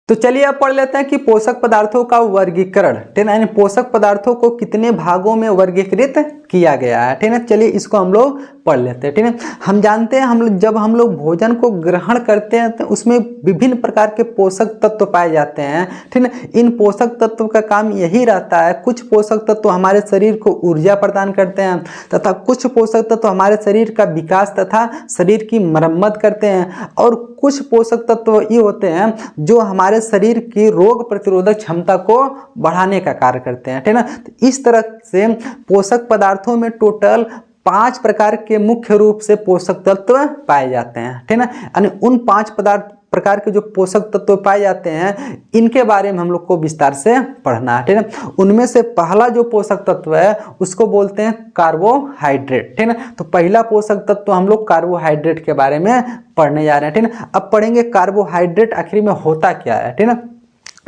तो चलिए अब पढ़ लेते हैं कि पोषक पदार्थों का वर्गीकरण, ठीक है, यानी पोषक पदार्थों को कितने भागों में वर्गीकृत किया गया है, ठीक है। चलिए इसको हम लोग पढ़ लेते हैं, ठीक है। हम जानते हैं जब हम लोग भोजन को ग्रहण करते हैं तो उसमें विभिन्न प्रकार के पोषक तत्व पाए जाते हैं, ठीक है। इन पोषक तत्व का काम यही रहता है, कुछ पोषक तत्व हमारे शरीर को ऊर्जा प्रदान करते हैं तथा कुछ पोषक तत्व हमारे शरीर का विकास तथा शरीर की मरम्मत करते हैं, और कुछ पोषक तत्व ये होते हैं जो हमारे शरीर की रोग प्रतिरोधक क्षमता को बढ़ाने का कार्य करते हैं, ठीक है ना। तो इस तरह से पोषक पदार्थों में टोटल 5 प्रकार के मुख्य रूप से पोषक तत्व पाए जाते हैं, ठीक है ना। यानी उन 5 प्रकार के जो पोषक तत्व पाए जाते हैं इनके बारे में हम लोग को विस्तार से पढ़ना है, ठीक है। उनमें से पहला जो पोषक तत्व है उसको बोलते हैं कार्बोहाइड्रेट, ठीक है। तो पहला पोषक तत्व हम लोग कार्बोहाइड्रेट के बारे में पढ़ने जा रहे हैं, ठीक है। अब पढ़ेंगे कार्बोहाइड्रेट आखिर में होता क्या है, ठीक है।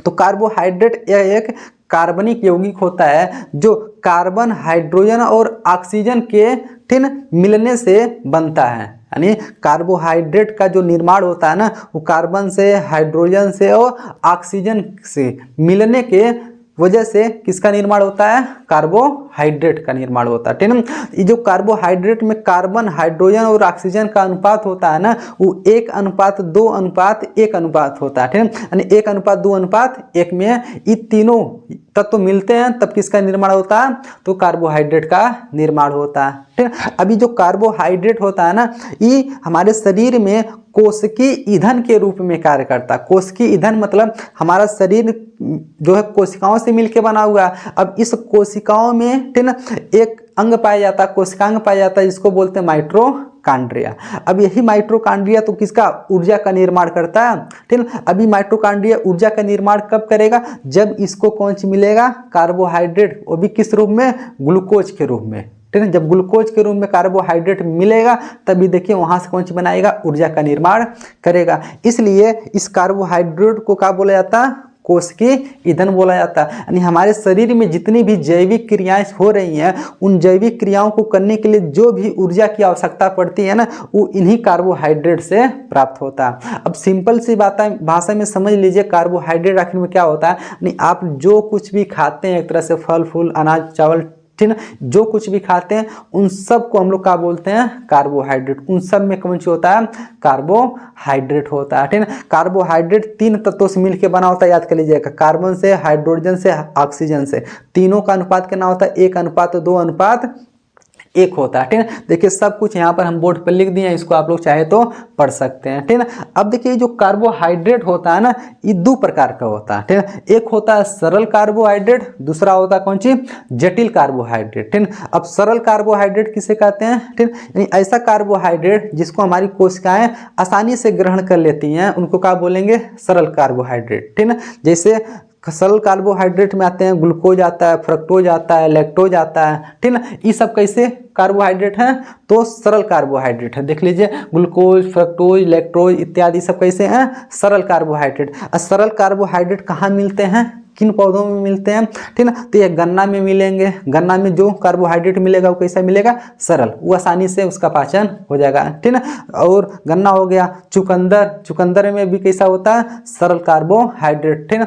तो कार्बोहाइड्रेट यह एक कार्बनिक यौगिक होता है जो कार्बन, हाइड्रोजन और ऑक्सीजन के, ठीक है, मिलने से बनता है। यानी कार्बोहाइड्रेट का जो निर्माण होता है ना वो कार्बन से, हाइड्रोजन से और ऑक्सीजन से मिलने के वजह से किसका निर्माण होता है, कार्बोहाइड्रेट का निर्माण होता है, ठीक है। ये जो कार्बोहाइड्रेट में कार्बन, हाइड्रोजन और ऑक्सीजन का अनुपात होता है ना वो 1:2:1 अनुपात होता है, ठीक है। यानी 1:2:1 में ये तीनों तत्व मिलते हैं तब किसका निर्माण होता है, तो कार्बोहाइड्रेट का निर्माण होता है, ठीक है। अभी जो कार्बोहाइड्रेट होता है ना ये हमारे शरीर में कोशिकीय ईंधन के रूप में कार्य करता है। कोशिकीय ईंधन मतलब हमारा शरीर जो है कोशिकाओं से मिलकर बना हुआ है। अब इस कोशिकाओं में, ठीक है, एक अंग पाया जाता है, कोशिकांग पाया जाता है जिसको बोलते हैं माइटोकॉन्ड्रिया। अब यही माइटोकॉन्ड्रिया तो किसका, ऊर्जा का निर्माण करता है, ठीक है। अभी माइटोकॉन्ड्रिया ऊर्जा का निर्माण कब करेगा, जब इसको कौन सी मिलेगा, कार्बोहाइड्रेट, वो भी किस रूप में, ग्लूकोज के रूप में, ठीक है। जब ग्लूकोज के रूप में कार्बोहाइड्रेट मिलेगा तभी देखिए वहां से कौन सी बनाएगा, ऊर्जा का निर्माण करेगा। इसलिए इस कार्बोहाइड्रेट को क्या बोला जाता है, कोशिकीय ईंधन बोला जाता है। यानी हमारे शरीर में जितनी भी जैविक क्रियाएं हो रही हैं उन जैविक क्रियाओं को करने के लिए जो भी ऊर्जा की आवश्यकता पड़ती है ना वो इन्हीं कार्बोहाइड्रेट से प्राप्त होता है। अब सिंपल सी बात है, भाषा में समझ लीजिए कार्बोहाइड्रेट आखिर में क्या होता है। यानी आप जो कुछ भी खाते हैं, एक तरह से फल फूल, अनाज, चावल, ठीक है, जो कुछ भी खाते हैं उन सब को हम लोग क्या बोलते हैं, कार्बोहाइड्रेट। उन सब में कौन सी होता है, कार्बोहाइड्रेट होता है, ठीक है। कार्बोहाइड्रेट 3 तत्वों से मिलकर बना होता है, याद कर लीजिएगा, कार्बन से, हाइड्रोजन से, ऑक्सीजन से। तीनों का अनुपात कितना होता है, 1:2:1 होता है, ठीक है। देखिए सब कुछ यहाँ पर हम बोर्ड पर लिख दिए हैं, इसको आप लोग चाहे तो पढ़ सकते हैं, ठीक है ना। अब देखिए जो कार्बोहाइड्रेट होता है ना ये 2 प्रकार का होता है, ठीक है। एक होता है सरल कार्बोहाइड्रेट, दूसरा होता है कौन सी, जटिल कार्बोहाइड्रेट, ठीक है। अब सरल कार्बोहाइड्रेट किसे कहते हैं, ठीक है, यानी ऐसा कार्बोहाइड्रेट जिसको हमारी कोशिकाएं आसानी से ग्रहण कर लेती हैं उनको क्या बोलेंगे, सरल कार्बोहाइड्रेट, ठीक है ना। जैसे सरल कार्बोहाइड्रेट में आते हैं ग्लूकोज आता है, फ्रक्टोज आता है, लैक्टोज आता है, ठीक है ना। ये सब कैसे कार्बोहाइड्रेट हैं, तो सरल कार्बोहाइड्रेट है। देख लीजिए ग्लूकोज, फ्रक्टोज, लैक्टोज इत्यादि सब कैसे हैं, सरल कार्बोहाइड्रेट। सरल कार्बोहाइड्रेट कहाँ मिलते हैं, किन पौधों में मिलते हैं, ठीक है ना। तो ये गन्ना में मिलेंगे, गन्ना में जो कार्बोहाइड्रेट मिलेगा वो कैसा मिलेगा, सरल, वो आसानी से उसका पाचन हो जाएगा, ठीक है ना। और गन्ना हो गया, चुकंदर, चुकंदर में भी कैसा होता है, सरल कार्बोहाइड्रेट, ठीक है ना।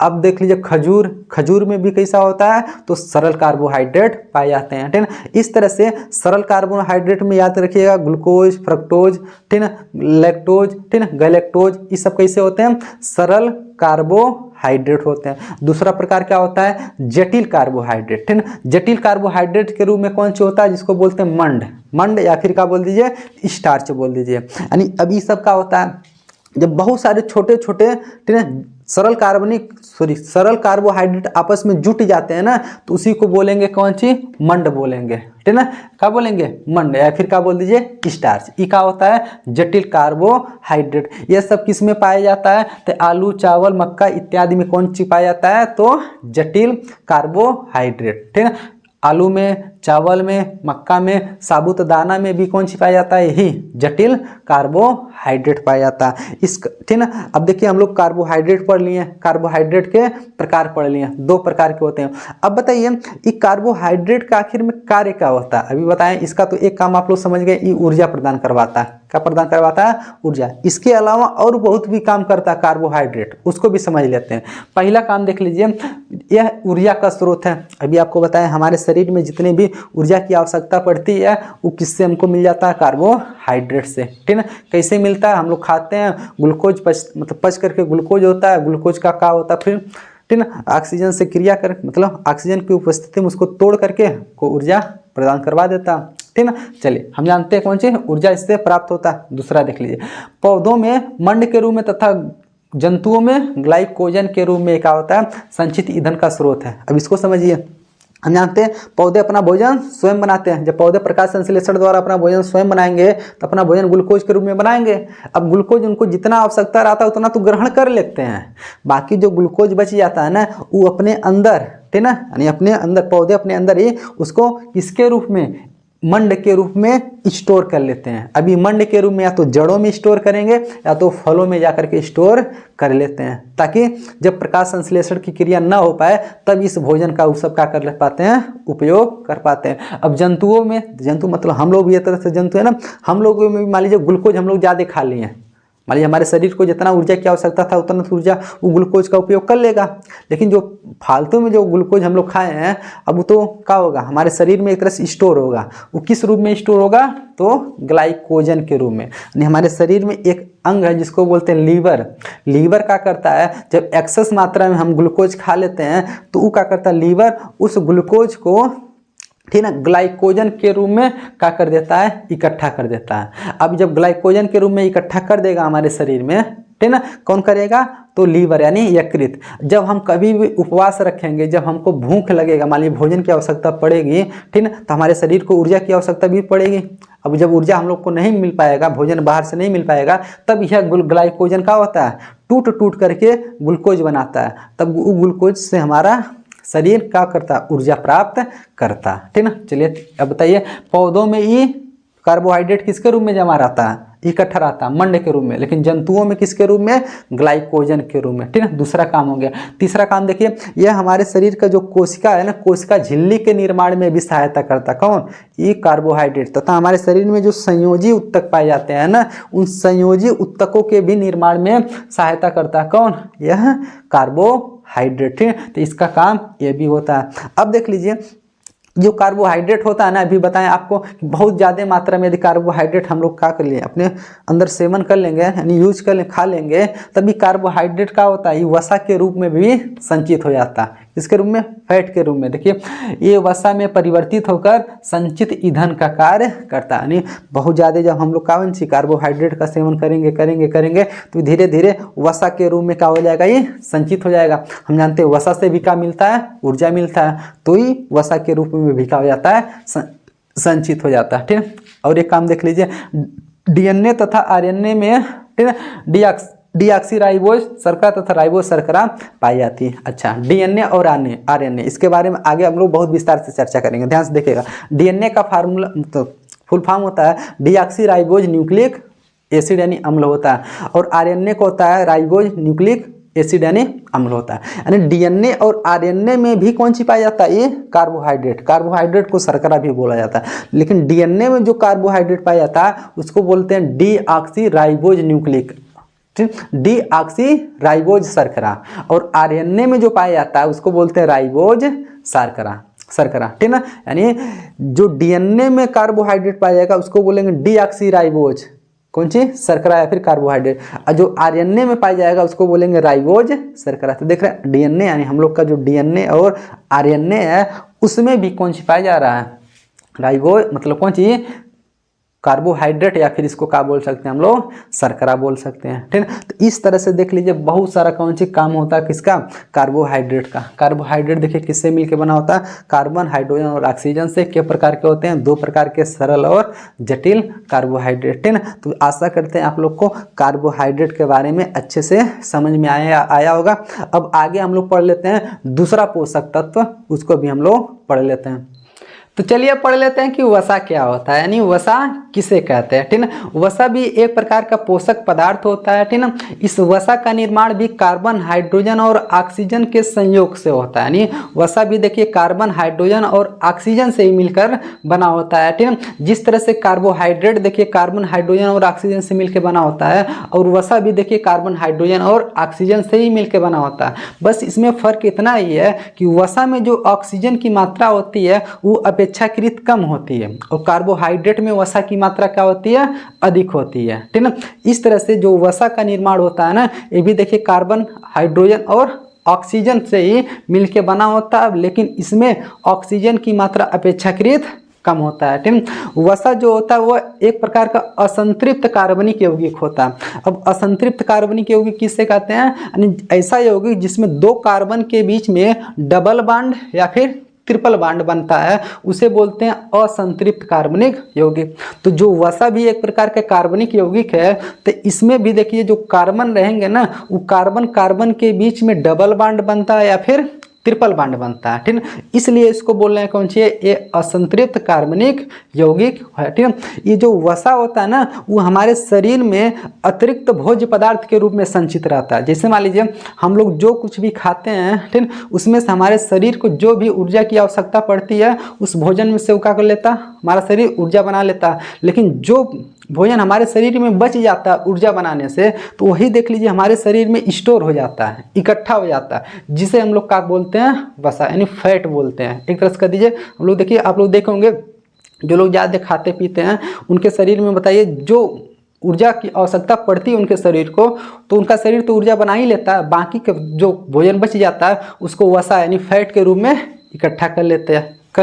अब देख लीजिए खजूर, खजूर में भी कैसा होता है, तो सरल कार्बोहाइड्रेट पाए जाते हैं, ठीक है ना। इस तरह से सरल कार्बोहाइड्रेट में याद रखिएगा ग्लूकोज, फ्रक्टोज, ठीक है ना, लैक्टोज, ठीक है ना, गैलेक्टोज, ये सब कैसे होते हैं, सरल कार्बोहाइड्रेट होते हैं। दूसरा प्रकार क्या होता है, जटिल कार्बोहाइड्रेट, ठीक है ना। जटिल कार्बोहाइड्रेट के रूप में कौन सा होता है, जिसको बोलते हैं मंड या फिर क्या बोल दीजिए, स्टार्च बोल दीजिए। यानी अभी सब क्या होता है, जब बहुत सारे छोटे छोटे, ठीक है, सरल कार्बोहाइड्रेट आपस में जुट जाते हैं ना तो उसी को बोलेंगे कौन सी, मंड बोलेंगे, ठीक है ना। क्या बोलेंगे, मंड, या फिर क्या बोल दीजिए, स्टार्च। ये क्या होता है, जटिल कार्बोहाइड्रेट। ये सब किस में पाया जाता है, तो आलू, चावल, मक्का इत्यादि में कौन सी पाया जाता है, तो जटिल कार्बोहाइड्रेट, ठीक है ना। आलू में, चावल में, मक्का में, साबुत दाना में भी कौन सी पाया जाता है? यही जटिल कार्बोहाइड्रेट पाया जाता है। इस ठीक ना। अब देखिए हम लोग कार्बोहाइड्रेट पढ़ लिए, कार्बोहाइड्रेट के प्रकार पढ़ लिए, 2 प्रकार के होते हैं। अब बताइए ये कार्बोहाइड्रेट का आखिर में कार्य क्या होता है? अभी बताएं। इसका तो एक काम आप लोग समझ गए, ये ऊर्जा प्रदान करवाता है। क्या प्रदान करवाता है? ऊर्जा। इसके अलावा और बहुत भी काम करता है कार्बोहाइड्रेट, उसको भी समझ लेते हैं। पहला काम देख लीजिए, यह ऊर्जा का स्रोत है। अभी आपको बताएं हमारे शरीर में जितने भी ऊर्जा की आवश्यकता पड़ती है वो किससे हमको मिल जाता है? कार्बोहाइड्रेट से, ठीक है। कैसे मिलता है? हम लोग खाते हैं, ग्लूकोज पच करके ग्लूकोज होता है, ग्लूकोज का होता है फिर, ठीक ना, ऑक्सीजन से क्रिया कर, मतलब ऑक्सीजन की उपस्थिति में उसको तोड़ करके को ऊर्जा प्रदान करवा देता है, ठीक ना। चलिए हम जानते हैं कौन सी ऊर्जा इससे प्राप्त होता है। दूसरा देख लीजिए, पौधों में मंड के रूप में तथा जंतुओं में ग्लाइकोजन के रूप में क्या होता है? संचित ईंधन का स्रोत है। अब इसको समझिए। हम जानते हैं पौधे अपना भोजन स्वयं बनाते हैं। जब पौधे प्रकाश संश्लेषण द्वारा अपना भोजन स्वयं बनाएंगे तो अपना भोजन ग्लूकोज के रूप में बनाएंगे। अब ग्लूकोज उनको जितना आवश्यकता रहता है उतना तो ग्रहण कर लेते हैं, बाकी जो ग्लूकोज बच जाता है ना वो अपने अंदर, ठीक ना, यानी अपने अंदर, पौधे अपने अंदर ही उसको किसके रूप में? मंड के रूप में स्टोर कर लेते हैं। अभी मंड के रूप में या तो जड़ों में स्टोर करेंगे या तो फलों में जाकर के स्टोर कर लेते हैं, ताकि जब प्रकाश संश्लेषण की क्रिया ना हो पाए तब इस भोजन का सब क्या कर पाते हैं? उपयोग कर पाते हैं। अब जंतुओं में, जंतु मतलब हम लोग भी एक तरह से जंतु है ना, हम लोग में मान लीजिए ग्लूकोज हम लोग ज़्यादा खा लिए, मान लीजिए हमारे शरीर को जितना ऊर्जा की आवश्यकता था उतना ऊर्जा वो ग्लूकोज का उपयोग कर लेगा, लेकिन जो फालतू में जो ग्लूकोज हम लोग खाए हैं अब वो तो क्या होगा? हमारे शरीर में एक तरह से स्टोर होगा। वो किस रूप में स्टोर होगा? तो ग्लाइकोजन के रूप में। यानी हमारे शरीर में एक अंग है जिसको बोलते हैं लीवर। लीवर क्या करता है? जब एक्सेस मात्रा में हम ग्लूकोज खा लेते हैं तो वो क्या करता है? लीवर उस ग्लूकोज को, ठीक ना, ग्लाइकोजन के रूप में क्या कर देता है? इकट्ठा कर देता है। अब जब ग्लाइकोजन के रूप में इकट्ठा कर देगा हमारे शरीर में, ठीक ना, कौन करेगा? तो लीवर यानी यकृत। जब हम कभी भी उपवास रखेंगे, जब हमको भूख लगेगा, मान लीजिए भोजन की आवश्यकता पड़ेगी, ठीक ना, तो हमारे शरीर को ऊर्जा की आवश्यकता भी पड़ेगी। अब जब ऊर्जा हम लोग को नहीं मिल पाएगा, भोजन बाहर से नहीं मिल पाएगा, तब यह ग्लाइकोजन का होता है टूट टूट करके ग्लूकोज बनाता है। तब वो ग्लूकोज से हमारा शरीर क्या करता? ऊर्जा प्राप्त करता, ठीक ना। चलिए अब बताइए, पौधों में ये कार्बोहाइड्रेट किसके रूप में जमा रहता है? इकट्ठा रहता है मंड के रूप में, लेकिन जंतुओं में किसके रूप में? ग्लाइकोजन के रूप में, ठीक है। दूसरा काम हो गया। तीसरा काम देखिए, यह हमारे शरीर का जो कोशिका है ना, कोशिका झिल्ली के निर्माण में भी सहायता करता है। कौन? ये कार्बोहाइड्रेट। तथा हमारे शरीर में जो संयोजी उत्तक पाए जाते हैं ना, उन संयोजी उत्तकों के भी निर्माण में सहायता करता है। कौन? यह कार्बोहाइड्रेट, ठीक है। तो इसका काम ये भी होता है। अब देख लीजिए, जो कार्बोहाइड्रेट होता है ना, अभी बताएं आपको, बहुत ज़्यादा मात्रा में यदि कार्बोहाइड्रेट हम लोग क्या कर लिए, अपने अंदर सेवन कर लेंगे, यानी यूज कर खा लेंगे, तभी कार्बोहाइड्रेट का होता है ये वसा के रूप में भी संचित हो जाता है। इसके रूप में? फैट के रूप में। देखिए ये वसा में परिवर्तित होकर संचित ईंधन का कार्य करता है। यानी बहुत ज़्यादा जब हम लोग कौन सी कार्बोहाइड्रेट का सेवन करेंगे तो धीरे धीरे वसा के रूप में क्या हो जाएगा? ये संचित हो जाएगा। हम जानते हैं वसा से भी क्या मिलता है? ऊर्जा मिलता है। तो ये वसा के रूप में भी क्या हो जाता है? संचित हो जाता है, ठीक है। और एक काम देख लीजिए, डीएनए तथा आरएनए में, ठीक है, डीऑक्सीराइबोज शर्करा तथा राइबोज शर्करा पाई जाती है। अच्छा, डीएनए और आरएनए, इसके बारे में आगे हम लोग बहुत विस्तार से चर्चा करेंगे, ध्यान से देखिएगा। डीएनए का फार्मूला तो फुल फॉर्म होता है डीऑक्सीराइबोज न्यूक्लिक एसिड यानी अम्ल होता है, और आरएनए को होता है राइबोज न्यूक्लिक एसिड यानी अम्ल होता है। यानी डीएनए और आरएनए में भी कौन सी पाया जाता है? ये कार्बोहाइड्रेट। कार्बोहाइड्रेट को शर्करा भी बोला जाता है, लेकिन डीएनए में जो कार्बोहाइड्रेट पाया जाता है उसको बोलते हैं डीऑक्सीराइबोज न्यूक्लिक, डीऑक्सीराइबोज शर्करा। और आरएनए में जो पाया जाता है उसको बोलते हैं राइबोज शर्करा, ठीक ना। यानी जो डीएनए में कार्बोहाइड्रेट पाया जाएगा उसको बोलेंगे डीऑक्सीराइबोज, कौन सी? शर्करा या फिर कार्बोहाइड्रेट। और जो आरएनए में पाया जाएगा उसको बोलेंगे राइबोज शर्करा। तो देख रहे हैं डीएनए, यानी हम लोग का जो डीएनए और आरएनए है उसमें भी कौन सी पाया जा रहा है? राइबोज, मतलब कौन सी? कार्बोहाइड्रेट, या फिर इसको क्या बोल सकते हैं हम लोग? शर्करा बोल सकते हैं, ठीक है। तो इस तरह से देख लीजिए बहुत सारा कौन सी काम होता है किसका? कार्बोहाइड्रेट का। कार्बोहाइड्रेट देखिए किससे मिलकर बना होता है? कार्बन, हाइड्रोजन और ऑक्सीजन से। कितने प्रकार के होते हैं? 2 प्रकार के, सरल और जटिल कार्बोहाइड्रेट, ठीक ना। तो आशा करते हैं आप लोग को कार्बोहाइड्रेट के बारे में अच्छे से समझ में आया होगा। अब आगे हम लोग पढ़ लेते हैं दूसरा पोषक तत्व, उसको भी हम लोग पढ़ लेते हैं। तो चलिए पढ़ लेते हैं कि वसा क्या होता है, यानी वसा किसे कहते हैं, ठीक ना। वसा भी एक प्रकार का पोषक पदार्थ होता है, ठीक ना। इस वसा का निर्माण भी कार्बन, हाइड्रोजन और ऑक्सीजन के संयोग से होता है, यानी वसा भी देखिए कार्बन, हाइड्रोजन और ऑक्सीजन से ही मिलकर बना होता है, ठीक ना। जिस तरह से कार्बोहाइड्रेट देखिए कार्बन, हाइड्रोजन और ऑक्सीजन से मिलकर बना होता है, और वसा भी देखिए कार्बन, हाइड्रोजन और ऑक्सीजन से ही मिलकर बना होता है। बस इसमें फर्क इतना ही है कि वसा में जो ऑक्सीजन की मात्रा होती है वो अपेक्षाकृत कम होती है, और कार्बोहाइड्रेट में वसा की मात्रा क्या होती है, अधिक होती है, ठीक ना। इस तरह से जो वसा का निर्माण होता है ना, ये भी देखिए कार्बन, हाइड्रोजन और ऑक्सीजन से ही मिलके बना होता है, लेकिन इसमें ऑक्सीजन की मात्रा अपेक्षाकृत कम होता है, ठीक। वसा जो होता है वो एक प्रकार का असंतृप्त कार्बनिक यौगिक होता है। अब असंतृप्त कार्बनिक यौगिक किससे कहते हैं, यानी ऐसा यौगिक जिसमें दो कार्बन के बीच में डबल बॉन्ड या फिर ट्रिपल बॉन्ड बनता है, उसे बोलते हैं असंतृप्त कार्बनिक यौगिक। तो जो वसा भी एक प्रकार का कार्बनिक यौगिक है, तो इसमें भी देखिए जो कार्बन रहेंगे ना, वो कार्बन कार्बन के बीच में डबल बॉन्ड बनता है या फिर ट्रिपल बॉन्ड बनता है, ठीक है। इसलिए इसको बोल रहे हैं कौन सी है, ये असंतृप्त कार्बनिक यौगिक है, ठीक है। ये जो वसा होता है ना, वो हमारे शरीर में अतिरिक्त भोज्य पदार्थ के रूप में संचित रहता है। जैसे मान लीजिए हम लोग जो कुछ भी खाते हैं, ठीक है, उसमें से हमारे शरीर को जो भी ऊर्जा की आवश्यकता पड़ती है, उस भोजन में से वो क्या कर लेता है, हमारा शरीर ऊर्जा बना लेता है। लेकिन जो भोजन हमारे शरीर में बच जाता है ऊर्जा बनाने से, तो वही देख लीजिए हमारे शरीर में स्टोर हो जाता है, इकट्ठा हो जाता है, जिसे हम लोग क्या बोलते हैं, वसा, यानी फैट बोलते हैं। एक तरह से कह दीजिए, हम लोग देखिए, आप लोग देखे होंगे जो लोग ज़्यादा खाते पीते हैं, उनके शरीर में बताइए जो ऊर्जा की आवश्यकता पड़ती है उनके शरीर को, तो उनका शरीर तो ऊर्जा बना ही लेता है, बाकी का जो भोजन बच जाता है उसको वसा यानी फैट के रूप में इकट्ठा कर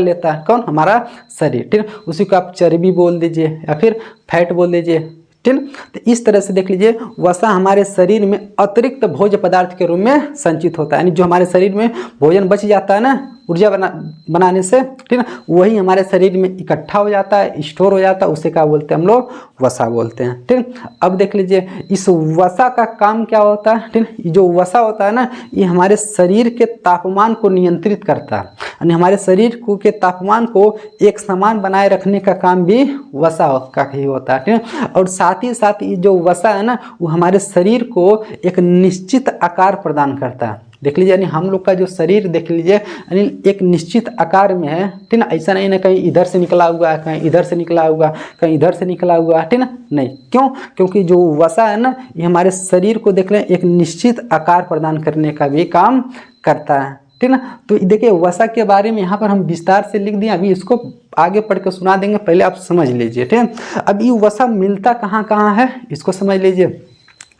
लेता है कौन, हमारा शरीर, ठीक है। उसी को आप चर्बी बोल दीजिए या फिर फैट बोल दीजिए, ठीक। तो इस तरह से देख लीजिए वसा हमारे शरीर में अतिरिक्त भोज्य पदार्थ के रूप में संचित होता है, यानी जो हमारे शरीर में भोजन बच जाता है ना ऊर्जा बनाने से, ठीक है, वही हमारे शरीर में इकट्ठा हो जाता है, स्टोर हो जाता है, उसे क्या बोलते हैं हम लोग, वसा बोलते हैं, ठीक। अब देख लीजिए इस वसा का काम क्या होता है, ठीक। जो वसा होता है ना, ये हमारे शरीर के तापमान को नियंत्रित करता है, यानी हमारे शरीर के तापमान को एक समान बनाए रखने का काम भी वसा का ही होता है, ठीक। और साथ ही साथ ये जो वसा है ना, वो हमारे शरीर को एक निश्चित आकार प्रदान करता है। देख लीजिए, यानी हम लोग का जो शरीर देख लीजिए, यानी एक निश्चित आकार में है, ठीक ना। ऐसा नहीं ना कहीं इधर से निकला हुआ है, कहीं इधर से निकला हुआ, कहीं इधर से निकला हुआ है, ठीक ना, नहीं। क्यों? क्योंकि जो वसा है ना, ये हमारे शरीर को देख लें एक निश्चित आकार प्रदान करने का भी काम करता है, ठीक ना। तो देखिए वसा के बारे में यहाँ पर हम विस्तार से लिख दिए, अभी इसको आगे पढ़ के सुना देंगे, पहले आप समझ लीजिए, ठीक है। अब ये वसा मिलता कहाँ कहाँ है, इसको समझ लीजिए।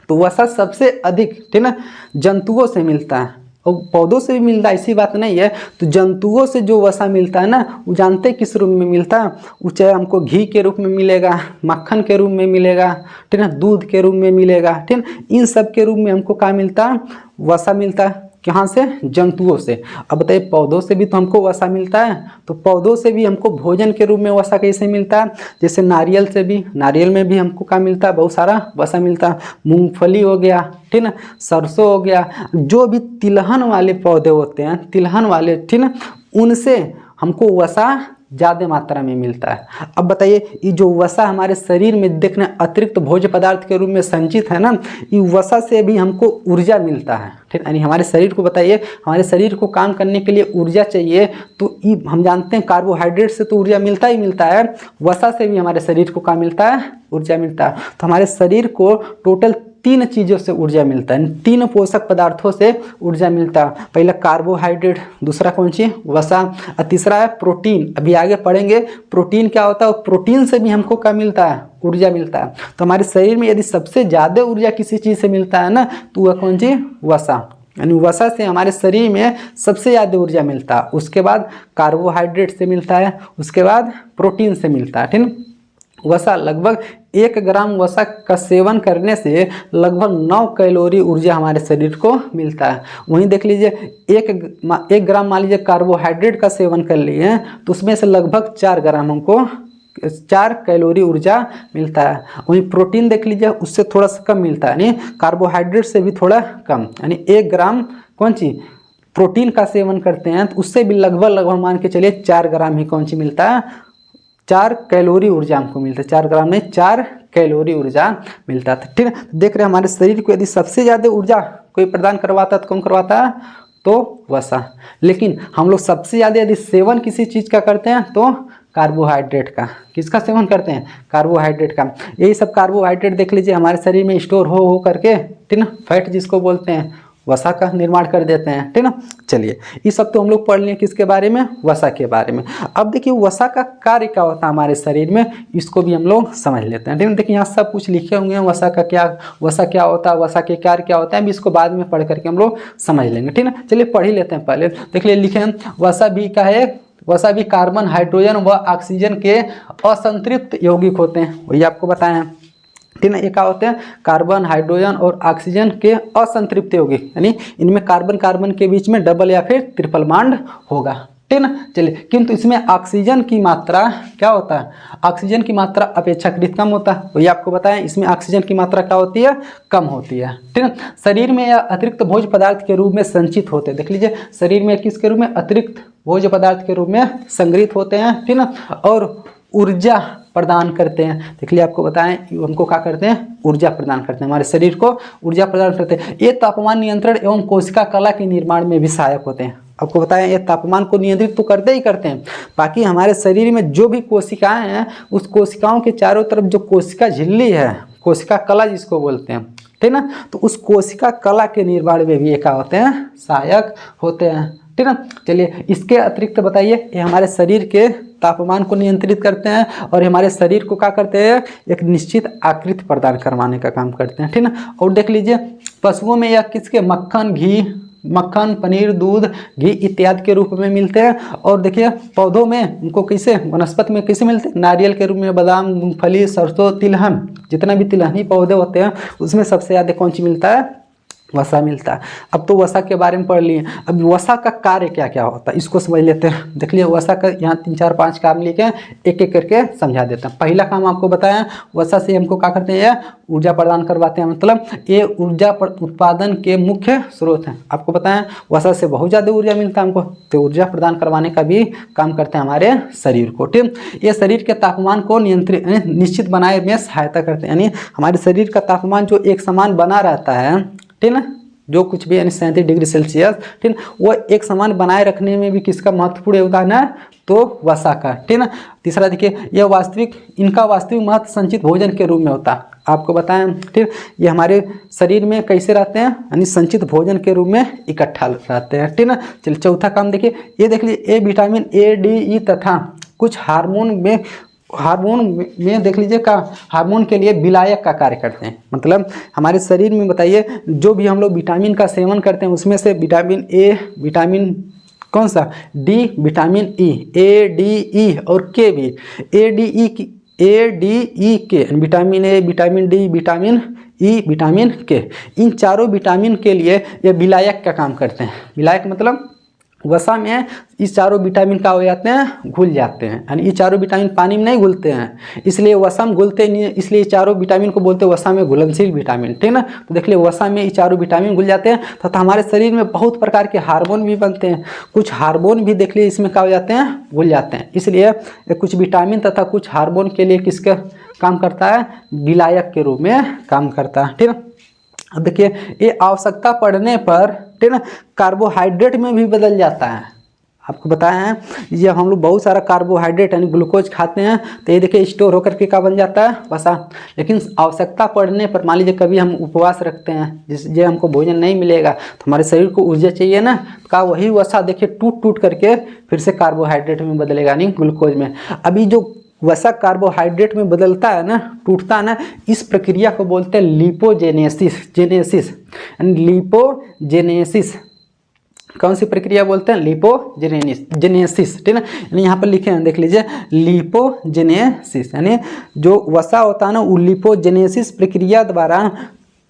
तो वसा सबसे अधिक, ठीक ना, जंतुओं से मिलता है, और पौधों से भी मिलता है, ऐसी बात नहीं है। तो जंतुओं से जो वसा मिलता है ना, वो जानते हैं किस रूप में मिलता है, वो चाहे हमको घी के रूप में मिलेगा, मक्खन के रूप में मिलेगा, ठीक है, दूध के रूप में मिलेगा, ठीक है। इन सब के रूप में हमको क्या मिलता है, वसा मिलता है। कहाँ से? जंतुओं से। अब बताइए पौधों से भी तो हमको वसा मिलता है, तो पौधों से भी हमको भोजन के रूप में वसा कैसे मिलता है, जैसे नारियल से भी, नारियल में भी हमको क्या मिलता है, बहुत सारा वसा मिलता है। मूंगफली हो गया, ठीक ना, सरसों हो गया, जो भी तिलहन वाले पौधे होते हैं, तिलहन वाले, ठीक ना, उनसे हमको वसा ज़्यादा मात्रा में मिलता है। अब बताइए ये जो वसा हमारे शरीर में देखने अतिरिक्त भोज्य पदार्थ के रूप में संचित है ना, ये वसा से भी हमको ऊर्जा मिलता है, ठीक, यानी हमारे शरीर को बताइए, हमारे शरीर को काम करने के लिए ऊर्जा चाहिए, तो ये हम जानते हैं कार्बोहाइड्रेट से तो ऊर्जा मिलता ही मिलता है, वसा से भी हमारे शरीर को क्या मिलता है, ऊर्जा मिलता है। तो हमारे शरीर को टोटल 3 चीज़ों से ऊर्जा मिलता है, 3 पोषक पदार्थों से ऊर्जा मिलता है। पहला कार्बोहाइड्रेट, दूसरा कौन सी, वसा, और तीसरा है प्रोटीन। अभी आगे पढ़ेंगे प्रोटीन क्या होता है, प्रोटीन से भी हमको क्या मिलता है, ऊर्जा मिलता है। तो हमारे शरीर में यदि सबसे ज़्यादा ऊर्जा किसी चीज़ से मिलता है ना, तो वह कौन सी, वसा, यानी वसा से हमारे शरीर में सबसे ज़्यादा ऊर्जा मिलता है। उसके बाद कार्बोहाइड्रेट से मिलता है, उसके बाद प्रोटीन से मिलता है, ठीक। वसा लगभग 1 ग्राम वसा का सेवन करने से लगभग 9 कैलोरी ऊर्जा हमारे शरीर को मिलता है। वहीं देख लीजिए 1 ग्राम मान लीजिए कार्बोहाइड्रेट का सेवन कर लिए, तो उसमें से लगभग 4 ग्राम हमको 4 कैलोरी ऊर्जा मिलता है। वहीं प्रोटीन देख लीजिए उससे थोड़ा सा कम मिलता है, यानी कार्बोहाइड्रेट से भी थोड़ा कम, यानी 1 ग्राम कौन सी प्रोटीन का सेवन करते हैं तो उससे भी लगभग मान के चलिए 4 ग्राम ही कौन सी मिलता है, 4 कैलोरी ऊर्जा हमको मिलता है। 4 ग्राम में 4 कैलोरी ऊर्जा मिलता है। ठीक है, देख रहे हैं हमारे शरीर को यदि सबसे ज़्यादा ऊर्जा कोई प्रदान करवाता है तो कौन करवाता है, तो वसा। लेकिन हम लोग सबसे ज़्यादा यदि सेवन किसी चीज़ का करते हैं तो कार्बोहाइड्रेट का। किसका सेवन करते हैं, कार्बोहाइड्रेट का। यही सब कार्बोहाइड्रेट देख लीजिए हमारे शरीर में स्टोर हो करके, ठीक ना, फैट जिसको बोलते हैं, वसा का निर्माण कर देते हैं। ठीक ना, चलिए ये सब तो हम लोग पढ़ लिए किसके बारे में, वसा के बारे में। अब देखिए वसा का कार्य क्या होता है हमारे शरीर में, इसको भी हम लोग समझ लेते हैं। ठीक है, देखिए यहाँ सब कुछ लिखे होंगे वसा का क्या, वसा क्या होता है, वसा के कार्य क्या होता है, इसको बाद में पढ़ करके हम लोग समझ लेंगे। ठीक है, चलिए पढ़ ही लेते हैं पहले। देख लिए लिखे हैं वसा भी का है, वसा भी कार्बन, हाइड्रोजन व ऑक्सीजन के असंतृप्त यौगिक होते हैं, वही आपको बताएं। ठीक है, ये क्या होते हैं, कार्बन, हाइड्रोजन और ऑक्सीजन के असंतृप्त यौगिक, यानी इनमें कार्बन कार्बन के बीच में डबल या फिर ट्रिपल बॉन्ड होगा। ठीक ना, चलिए किंतु इसमें ऑक्सीजन की मात्रा क्या होता है, ऑक्सीजन की मात्रा अपेक्षाकृत कम होता है, वही आपको बताएं। इसमें ऑक्सीजन की मात्रा क्या होती है, कम होती है। ठीक है, शरीर में यह अतिरिक्त भोज्य पदार्थ के रूप में संचित होते हैं। देख लीजिए शरीर में किसके रूप में, अतिरिक्त भोज्य पदार्थ के रूप में संग्रहित होते हैं। ठीक ना, और ऊर्जा प्रदान करते हैं। देख लिया आपको बताएं, हमको क्या करते हैं, ऊर्जा प्रदान करते हैं, हमारे शरीर को ऊर्जा प्रदान करते हैं। ये तापमान नियंत्रण एवं कोशिका कला के निर्माण में भी सहायक होते हैं। आपको बताएं ये तापमान को नियंत्रित तो करते ही करते हैं, बाकी हमारे शरीर में जो भी कोशिकाएं हैं उस कोशिकाओं के चारों तरफ जो कोशिका झिल्ली है, कोशिका कला जिसको बोलते हैं, ठीक ना, तो उस कोशिका कला के निर्माण में भी ये क्या होते हैं, सहायक होते हैं। ठीक ना, चलिए इसके अतिरिक्त बताइए, ये हमारे शरीर के तापमान को नियंत्रित करते हैं और हमारे शरीर को क्या करते हैं, एक निश्चित आकृति प्रदान करवाने का काम करते हैं। ठीक ना, और देख लीजिए पशुओं में यह किसके, मक्खन, घी, मक्खन, पनीर, दूध, घी इत्यादि के रूप में मिलते हैं। और देखिए पौधों में उनको कैसे, वनस्पति में कैसे मिलते हैं, नारियल के रूप में, बादाम, मूंगफली, सरसों, तिलहन, जितना भी तिलहनी पौधे होते हैं उसमें सबसे ज़्यादा कौन सी मिलता है, वसा मिलता है। अब तो वसा के बारे में पढ़ लिए, अब वसा का कार्य क्या क्या होता है इसको समझ लेते हैं। देख लिए वसा का यहाँ 3 4 5 काम लिखे हैं, एक एक करके समझा देते हैं। पहला काम आपको बताया, वसा से हमको क्या करते हैं, ऊर्जा प्रदान करवाते हैं, मतलब ये ऊर्जा उत्पादन के मुख्य स्रोत हैं। आपको बताया वसा से बहुत ज़्यादा ऊर्जा मिलता है हमको, तो ऊर्जा प्रदान करवाने का भी काम करते हैं हमारे शरीर को। ठीक, ये शरीर के तापमान को नियंत्रित निश्चित बनाए में सहायता करते हैं, यानी हमारे शरीर का तापमान जो एक समान बना रहता है, ठीक ना, जो कुछ भी यानी 37 डिग्री सेल्सियस, ठीक, वो एक समान बनाए रखने में भी किसका महत्वपूर्ण योगदान है, तो वसा का। ठीक ना, तीसरा देखिए यह वास्तविक, इनका वास्तविक महत्व संचित भोजन के रूप में होता है, आपको बताएं। ठीक, ये हमारे शरीर में कैसे रहते हैं, यानी संचित भोजन के रूप में इकट्ठा रहते हैं। ठीक ना, चलिए चौथा काम देखिए, ये देख लीजिए ए विटामिन ए, डी, ई तथा कुछ हार्मोन में देख लीजिए का हार्मोन के लिए विलायक का कार्य करते हैं। मतलब हमारे शरीर में बताइए जो भी हम लोग विटामिन का सेवन करते हैं उसमें से विटामिन ए, विटामिन कौन सा, डी, विटामिन ई, ए, डी, ई और के भी, ए, डी, ई, के, vitamin A, vitamin D, vitamin E, vitamin के, इन चारों विटामिन के लिए ये विलायक का काम करते हैं। विलायक मतलब वसा में इस चारों विटामिन का हो जाते हैं, घुल जाते हैं, यानी ये चारों विटामिन पानी में नहीं घुलते हैं, इसलिए वसा में घुलते नहीं है, इसलिए चारों विटामिन को बोलते हैं वसा में घुलनशील विटामिन। ठीक ना, तो देख लिये वसा में ये चारों विटामिन घुल जाते हैं तथा हमारे शरीर में बहुत प्रकार के हार्मोन भी बनते हैं, कुछ हार्मोन भी देख लिए इसमें क्या हो जाते हैं, घुल जाते हैं, इसलिए कुछ विटामिन तथा कुछ हार्मोन के लिए किसका काम करता है, विलायक के रूप में काम करता है। ठीक है, अब देखिए ये आवश्यकता पड़ने पर, ठीक ना, कार्बोहाइड्रेट में भी बदल जाता है। आपको बताया है ये हम लोग बहुत सारा कार्बोहाइड्रेट यानी ग्लूकोज खाते हैं तो ये देखिए स्टोर होकर के क्या बन जाता है, वसा। लेकिन आवश्यकता पड़ने पर मान लीजिए कभी हम उपवास रखते हैं, जिससे हमको भोजन नहीं मिलेगा तो हमारे शरीर को ऊर्जा चाहिए ना, तो का वही वसा देखिए टूट करके फिर से कार्बोहाइड्रेट में बदलेगा, यानी ग्लूकोज में। अभी जो वसा कार्बोहाइड्रेट में बदलता है ना, टूटता है ना, इस प्रक्रिया को बोलते हैं लिपोजेनेसिस। लिपोजेनेसिस कौन सी प्रक्रिया बोलते हैं, लिपोजेनेसिस। ठीक है, यानी यहाँ पर लिखे हैं देख लीजिए लिपोजेनेसिस, यानी जो वसा होता है ना वो लिपोजेनेसिस प्रक्रिया द्वारा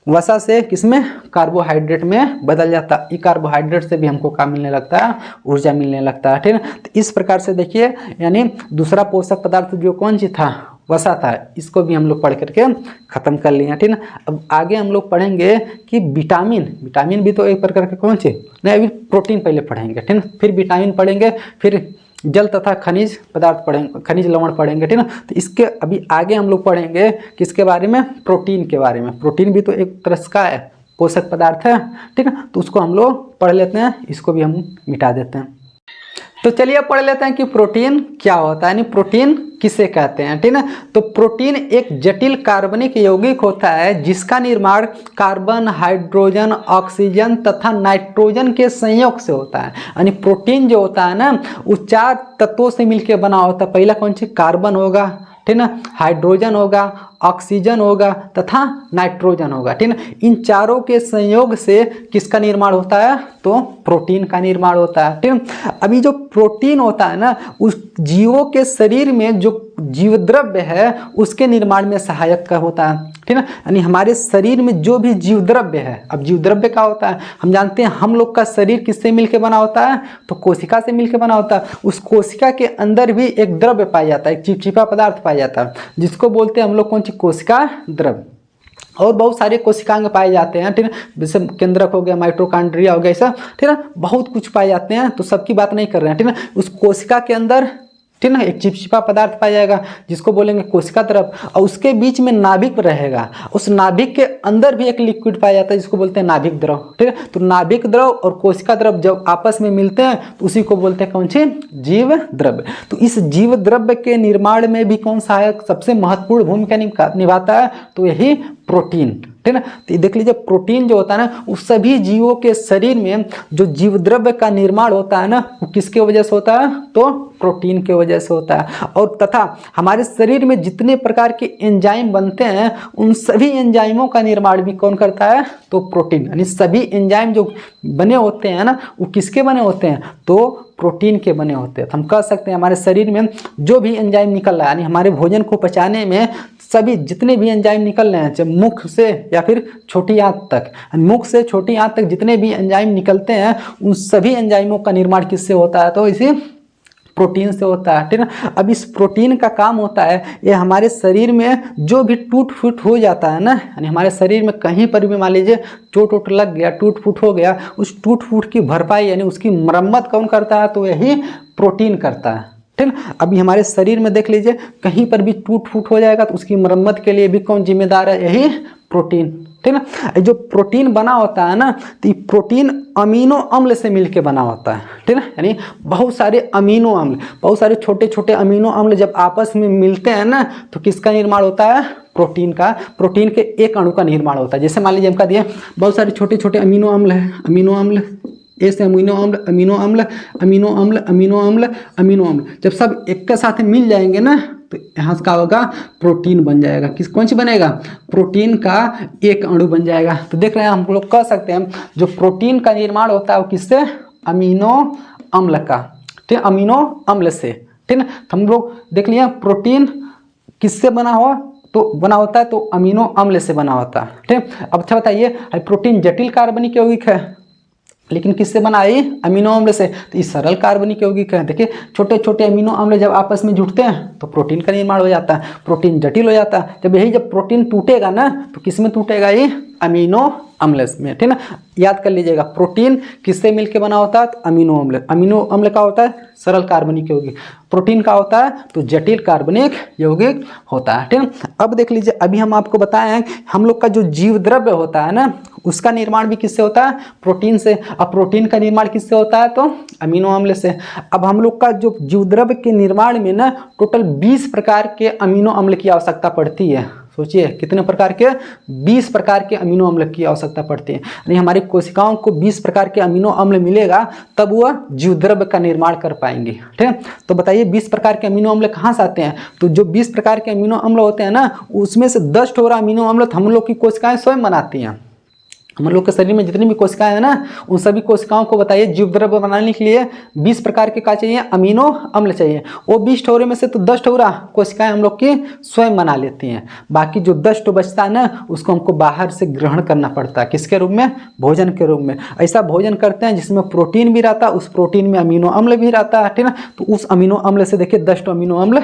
वसा से किसमें, कार्बोहाइड्रेट में बदल जाता है। ये कार्बोहाइड्रेट से भी हमको क्या मिलने लगता है, ऊर्जा मिलने लगता है। ठीक है, तो इस प्रकार से देखिए यानी दूसरा पोषक पदार्थ जो कौन सी था, वसा था, इसको भी हम लोग पढ़ करके खत्म कर लिए। ठीक है, अब आगे हम लोग पढ़ेंगे कि विटामिन भी तो एक प्रकार के कौन से नहीं, अभी प्रोटीन पहले पढ़ेंगे, ठीक है, फिर विटामिन पढ़ेंगे, फिर जल तथा खनिज पदार्थ पढ़ेंगे, खनिज लवण पढ़ेंगे, ठीक है। तो इसके अभी आगे हम लोग पढ़ेंगे किसके बारे में, प्रोटीन के बारे में। प्रोटीन भी तो एक तरह का है, पोषक पदार्थ है, ठीक है। तो उसको हम लोग पढ़ लेते हैं, इसको भी हम मिटा देते हैं। तो चलिए पढ़ लेते हैं कि प्रोटीन क्या होता है, यानी प्रोटीन किसे कहते हैं, ठीक है। तो प्रोटीन एक जटिल कार्बनिक यौगिक होता है जिसका निर्माण कार्बन, हाइड्रोजन, ऑक्सीजन तथा नाइट्रोजन के संयोग से होता है। यानी प्रोटीन जो होता है ना, वो 4 तत्वों से मिलकर बना होता है। पहला कौन सी, कार्बन होगा, ठीक है, हाइड्रोजन होगा, ऑक्सीजन होगा तथा नाइट्रोजन होगा, ठीक है। इन चारों के संयोग से किसका निर्माण होता है, तो प्रोटीन का निर्माण होता है, ठीक है। अभी जो प्रोटीन होता है ना, उस जीवों के शरीर में जो जीव द्रव्य है उसके निर्माण में सहायक का होता है, ठीक है। यानी हमारे शरीर में जो भी जीव द्रव्य है, अब जीव द्रव्य क्या होता है, हम जानते हैं हम लोग का शरीर किससे मिलकर बना होता है, तो कोशिका से मिलकर बना होता है। उस कोशिका के अंदर भी एक द्रव्य पाया जाता है, एक चिपचिपा पदार्थ पाया जाता है, जिसको बोलते हैं हम लोग कौन सी, कोशिका द्रव्य। और बहुत सारे कोशिकांग पाए जाते हैं, ठीक है, जैसे केंद्रक हो गया, माइटोकॉन्ड्रिया हो गया, ऐसा, ठीक है, बहुत कुछ पाए जाते हैं। तो सबकी बात नहीं कर रहे हैं, ठीक है। उस कोशिका के अंदर, ठीक है, एक चिपचिपा पदार्थ पाया जाएगा जिसको बोलेंगे कोशिका द्रव्य, और उसके बीच में नाभिक रहेगा। उस नाभिक के अंदर भी एक लिक्विड पाया जाता है जिसको बोलते हैं नाभिक द्रव, ठीक है। तो नाभिक द्रव और कोशिका द्रव जब आपस में मिलते हैं तो उसी को बोलते हैं कौन सी, जीव द्रव्य। तो इस जीव द्रव्य के निर्माण में भी कौन सहायक, सबसे महत्वपूर्ण भूमिका निभाता है, तो यही प्रोटीन, ठीक है। तो देख लीजिए, प्रोटीन जो होता है ना, उस सभी जीवों के शरीर में जो जीव द्रव्य का निर्माण होता है ना, वो किसके वजह से होता है, तो प्रोटीन के वजह से होता है। और तथा हमारे शरीर में जितने प्रकार के एंजाइम बनते हैं उन सभी एंजाइमों का निर्माण भी कौन करता है, तो प्रोटीन। यानी सभी एंजाइम जो बने होते हैं ना, वो किसके बने होते हैं, तो प्रोटीन के बने होते हैं। तो हम कह सकते हैं हमारे शरीर में जो भी एंजाइम निकल रहा है, यानी हमारे भोजन को पचाने में सभी जितने भी एंजाइम निकल रहे हैं, चाहे मुख से या फिर छोटी आंत तक, मुख से छोटी आंत तक जितने भी एंजाइम निकलते हैं उन सभी एंजाइमों का निर्माण किससे होता है, तो इसी प्रोटीन से होता है, ठीक है। अब इस प्रोटीन का काम होता है, ये हमारे शरीर में जो भी टूट फूट हो जाता है ना, यानी हमारे शरीर में कहीं पर भी मान लीजिए चोट लग गया, टूट फूट हो गया, उस टूट फूट की भरपाई यानी उसकी मरम्मत कौन करता है, तो यही प्रोटीन करता है, ठीक है। अभी हमारे शरीर में देख लीजिए कहीं पर भी टूट फूट हो जाएगा तो उसकी मरम्मत के लिए भी कौन जिम्मेदार है, यही प्रोटीन, ठीक है। जो प्रोटीन बना होता है ना, तो ये प्रोटीन अमीनो अम्ल से मिलके बना होता है, ठीक है। यानी बहुत सारे अमीनो अम्ल, बहुत सारे छोटे छोटे अमीनो अम्ल जब आपस में मिलते हैं ना, तो किसका निर्माण होता है, प्रोटीन का। प्रोटीन के एक अणु का निर्माण होता है। जैसे मान लीजिए हमका दिया बहुत सारे छोटे छोटे अमीनो अम्ल है, अमीनो अम्ल, ऐसे अमीनो अम्ल, अमीनो अम्ल, अमीनो अम्ल, अमीनो अम्ल, अमीनो अम्ल, जब सब एक के साथ मिल जाएंगे ना, तो यहाँ से क्या होगा, प्रोटीन बन जाएगा। किस कौन सी बनेगा, प्रोटीन का एक अणु बन जाएगा। तो देख रहे हैं, हम लोग कह सकते हैं जो प्रोटीन का निर्माण होता है वो किससे, अमीनो अम्ल का, ठीक है, अमीनो अम्ल से, ठीक है। तो हम लोग देख लिया प्रोटीन किससे बना हुआ, तो बना होता है तो अमीनो अम्ल से बना होता है, ठीक है। अब अच्छा बताइए, प्रोटीन जटिल कार्बनिक यौगिक है लेकिन किससे बना है, अमीनो अम्ल से, तो इस सरल कार्बनिक यौगिक है। देखिए छोटे छोटे अमीनो अम्ल जब आपस में जुड़ते हैं तो प्रोटीन का निर्माण हो जाता है, प्रोटीन जटिल हो जाता है। जब प्रोटीन टूटेगा ना, तो किस में टूटेगा, ये अमीनो अम्ल में, ठीक है ना। याद कर लीजिएगा, प्रोटीन किससे मिलके बना होता है, तो अमीनो अम्ल। अमीनो अम्ल का होता है सरल कार्बनिक यौगिक, प्रोटीन का होता है तो जटिल कार्बनिक यौगिक होता है, ठीक है। अब देख लीजिए, अभी हम आपको बताए हैं हम लोग का जो जीव द्रव्य होता है ना, उसका निर्माण भी किससे होता है, प्रोटीन से। अब प्रोटीन का निर्माण किससे होता है, तो अमीनो अम्ल से। अब हम लोग का जो जीव द्रव्य के निर्माण में ना टोटल 20 प्रकार के अमीनो अम्ल की आवश्यकता पड़ती है। सोचिए कितने प्रकार के, 20 प्रकार के अमीनो अम्ल की आवश्यकता पड़ती है। यानी हमारी कोशिकाओं को 20 प्रकार के अमीनो अम्ल मिलेगा तब वह जीव द्रव्य का निर्माण कर पाएंगे, ठीक है। तो बताइए 20 प्रकार के अमीनो अम्ल कहाँ से आते हैं, तो जो 20 प्रकार के अमीनो अम्ल होते हैं ना, उसमें से 10 ठोरा अमीनो अम्ल हम लोग की कोशिकाएं स्वयं बनाती हैं। हम लोग के शरीर में जितनी भी कोशिकाएं हैं ना, उन सभी कोशिकाओं को बताइए जीव द्रव्य बनाने के लिए 20 प्रकार के क्या चाहिए, अमीनो अम्ल चाहिए। वो 20 ठोरे में से तो 10 ठोरा कोशिकाएं हम लोग की स्वयं बना लेती हैं। बाकी जो 10 ठो बचता है ना, उसको हमको बाहर से ग्रहण करना पड़ता है। किसके रूप में, भोजन के रूप में। ऐसा भोजन करते हैं जिसमें प्रोटीन भी रहता है, उस प्रोटीन में अमीनो अम्ल भी रहता है, ठीक है। तो उस अमीनो अम्ल से देखिए 10 ठो अमीनो अम्ल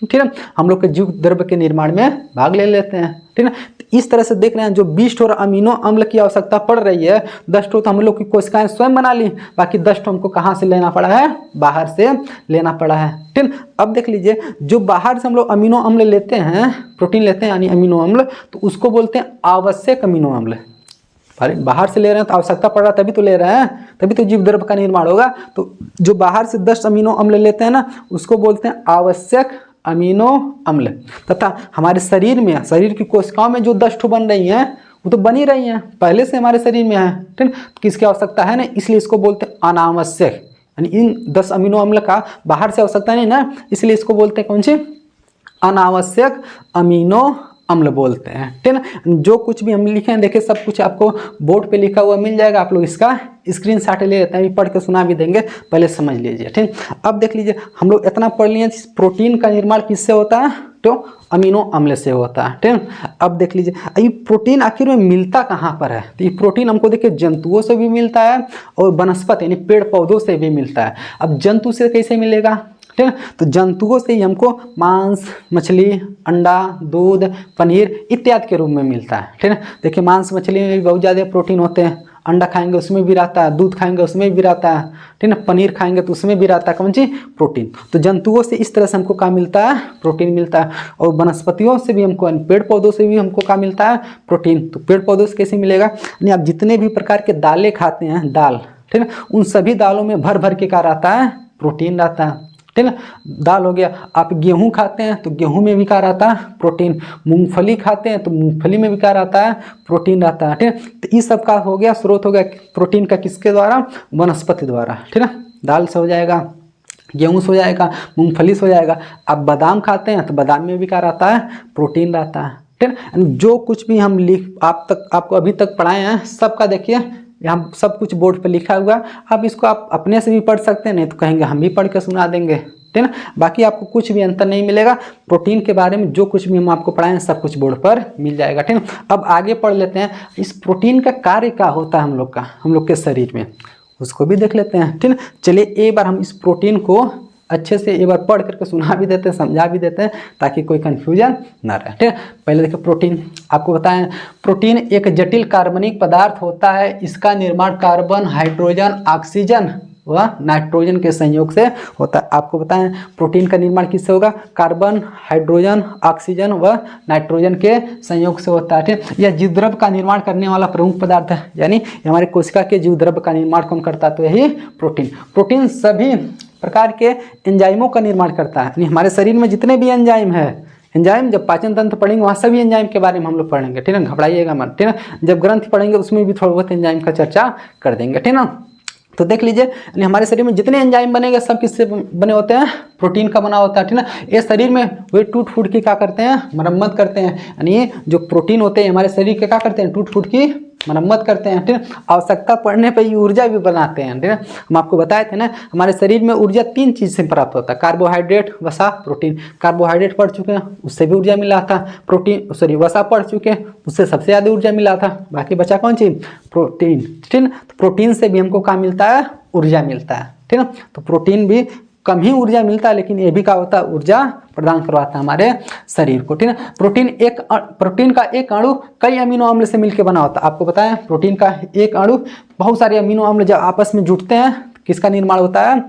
ठीक है, हम लोग के जीव द्रव्य के निर्माण में भाग ले लेते हैं। ठीक है, तो इस तरह से देख रहे हैं जो 20 ठोर अमीनो अम्ल की आवश्यकता पड़ रही है, 10 ठो तो हम लोग की कोशिकाएं स्वयं बना ली, बाकी 10 ठो हमको कहाँ से लेना पड़ा है, बाहर से लेना पड़ा है। ठीक, अब देख लीजिए जो बाहर से हम लोग अमीनो अम्ल लेते हैं, प्रोटीन लेते हैं यानी अमीनो अम्ल, तो उसको बोलते हैं आवश्यक अमीनो अम्ल। बाहर से ले रहे हैं तो आवश्यकता पड़ रहा है तभी तो ले रहे हैं, तभी तो जीव द्रव्य का निर्माण होगा। तो जो बाहर से 10 अमीनो अम्ल लेते हैं ना, उसको बोलते हैं आवश्यक अमीनो अम्ल। तथा हमारे शरीर में, शरीर की कोशिकाओं में जो 10 ठो बन रही हैं वो तो बनी रही हैं, पहले से हमारे शरीर में है। ठीक, किसकी आवश्यकता है ना, इसलिए इसको बोलते हैं अनावश्यक, यानी इन 10 अमीनो अम्ल का बाहर से आवश्यकता नहीं ना, इसलिए इसको बोलते हैं कौन सी, अनावश्यक अमीनो अम्ल बोलते हैं। ठीक है, जो कुछ भी हम लिखे हैं देखिए सब कुछ आपको बोर्ड पे लिखा हुआ मिल जाएगा, आप लोग इसका स्क्रीनशॉट ले लेते हैं, पढ़ के सुना भी देंगे, पहले समझ लीजिए। ठीक, अब देख लीजिए हम लोग इतना पढ़ लिए, प्रोटीन का निर्माण किससे होता है, तो अमीनो अम्ल से होता है। ठीक, अब देख लीजिए ये प्रोटीन आखिर में मिलता कहाँ पर है, तो ये प्रोटीन हमको देखिए जंतुओं से भी मिलता है और वनस्पति यानी पेड़ पौधों से भी मिलता है। अब जंतु से कैसे मिलेगा, ठीक है, तो जंतुओं से ही हमको मांस, मछली, अंडा, दूध, पनीर इत्यादि के रूप में मिलता है। ठीक है, देखिए मांस मछली में भी बहुत ज़्यादा प्रोटीन होते हैं, अंडा खाएंगे उसमें भी रहता है, दूध खाएंगे उसमें भी रहता है, ठीक है, पनीर खाएंगे तो उसमें भी रहता है कौन सी, प्रोटीन। तो जंतुओं से इस तरह से हमको क्या मिलता है, प्रोटीन मिलता है। और वनस्पतियों से भी हमको, पेड़ पौधों से भी हमको क्या मिलता है, प्रोटीन। तो पेड़ पौधों से कैसे मिलेगा, यानी आप जितने भी प्रकार के दालें खाते हैं, दाल, ठीक है, उन सभी दालों में भर भर के क्या रहता है, प्रोटीन रहता है। ठीक है, दाल हो गया, आप गेहूं खाते हैं तो गेहूं में भी क्या रहता है, प्रोटीन। मूंगफली खाते हैं तो मूंगफली में भी क्या रहता है, प्रोटीन रहता है। ठीक है, तो इस सब का हो गया स्रोत हो गया प्रोटीन का, किसके द्वारा, वनस्पति द्वारा। ठीक है, दाल से हो जाएगा, गेहूं से हो जाएगा, मूंगफली से हो जाएगा। आप बादाम खाते हैं तो बादाम में भी क्या रहता है, प्रोटीन रहता है। ठीक है, जो कुछ भी हम आपको अभी तक पढ़ाए हैं सबका देखिए यहाँ सब कुछ बोर्ड पे लिखा हुआ, आप इसको आप अपने से भी पढ़ सकते हैं, नहीं तो कहेंगे हम भी पढ़ के सुना देंगे। ठीक है ना, बाकी आपको कुछ भी अंतर नहीं मिलेगा, प्रोटीन के बारे में जो कुछ भी हम आपको पढ़ाएं सब कुछ बोर्ड पर मिल जाएगा। ठीक है, अब आगे पढ़ लेते हैं इस प्रोटीन का कार्य क्या होता है हम लोग के शरीर में, उसको भी देख लेते हैं। ठीक है, चलिए एक बार हम इस प्रोटीन को अच्छे से एक बार पढ़ करके सुना भी देते हैं, समझा भी देते हैं, ताकि कोई कन्फ्यूजन ना रहे। ठीक है, पहले देखिए प्रोटीन, आपको बताएं प्रोटीन एक जटिल कार्बनिक पदार्थ होता है। इसका निर्माण कार्बन, हाइड्रोजन, ऑक्सीजन व नाइट्रोजन के संयोग से होता है। आपको बताएं प्रोटीन का निर्माण किससे होगा, कार्बन, हाइड्रोजन, ऑक्सीजन व नाइट्रोजन के संयोग से होता है। ठीक, यह जीव द्रव्य का निर्माण करने वाला प्रमुख पदार्थ है, यानी हमारे कोशिका के जीव द्रव्य का निर्माण कौन करता है, तो यही प्रोटीन। प्रोटीन सभी प्रकार के एंजाइमों का निर्माण करता है, यानी हमारे शरीर में जितने भी एंजाइम है, एंजाइम जब पाचन तंत्र पढ़ेंगे वहाँ सभी एंजाइम के बारे में हम लोग पढ़ेंगे। ठीक है, घबराइएगा मत। ठीक है, जब ग्रंथ पढ़ेंगे उसमें भी थोड़ा बहुत एंजाइम का चर्चा कर देंगे। ठीक है ना, तो देख लीजिए यानी हमारे शरीर में जितने एंजाइम बनेंगे सब किससे बने होते हैं, प्रोटीन का बना होता है। ठीक है ना, ये शरीर में वे टूट फूट की क्या करते हैं, मरम्मत करते हैं, यानी जो प्रोटीन होते हैं हमारे शरीर के क्या करते हैं, टूट फूट की मरम्मत करते हैं। ठीक है, आवश्यकता पड़ने पर ऊर्जा भी बनाते हैं। ठीक है, हम आपको बताए थे ना हमारे शरीर में ऊर्जा 3 चीज़ से प्राप्त होता है, कार्बोहाइड्रेट, वसा, प्रोटीन। कार्बोहाइड्रेट पढ़ चुके हैं उससे भी ऊर्जा मिला था, वसा पढ़ चुके हैं उससे सबसे ज़्यादा ऊर्जा मिला था, बाकी बचा कौन चीज़, प्रोटीन। ठीक है, तो प्रोटीन से भी हमको क्या मिलता है, ऊर्जा मिलता है। ठीक है, तो प्रोटीन भी कम ही ऊर्जा मिलता है, लेकिन ये भी क्या होता है, ऊर्जा प्रदान करवाता है हमारे शरीर को। ठीक है, प्रोटीन का एक अणु कई अमीनो अम्ल से मिलकर बना होता है। आपको बताएं प्रोटीन का एक अणु बहुत सारे अमीनो अम्ल जब आपस में जुटते हैं किसका निर्माण होता है,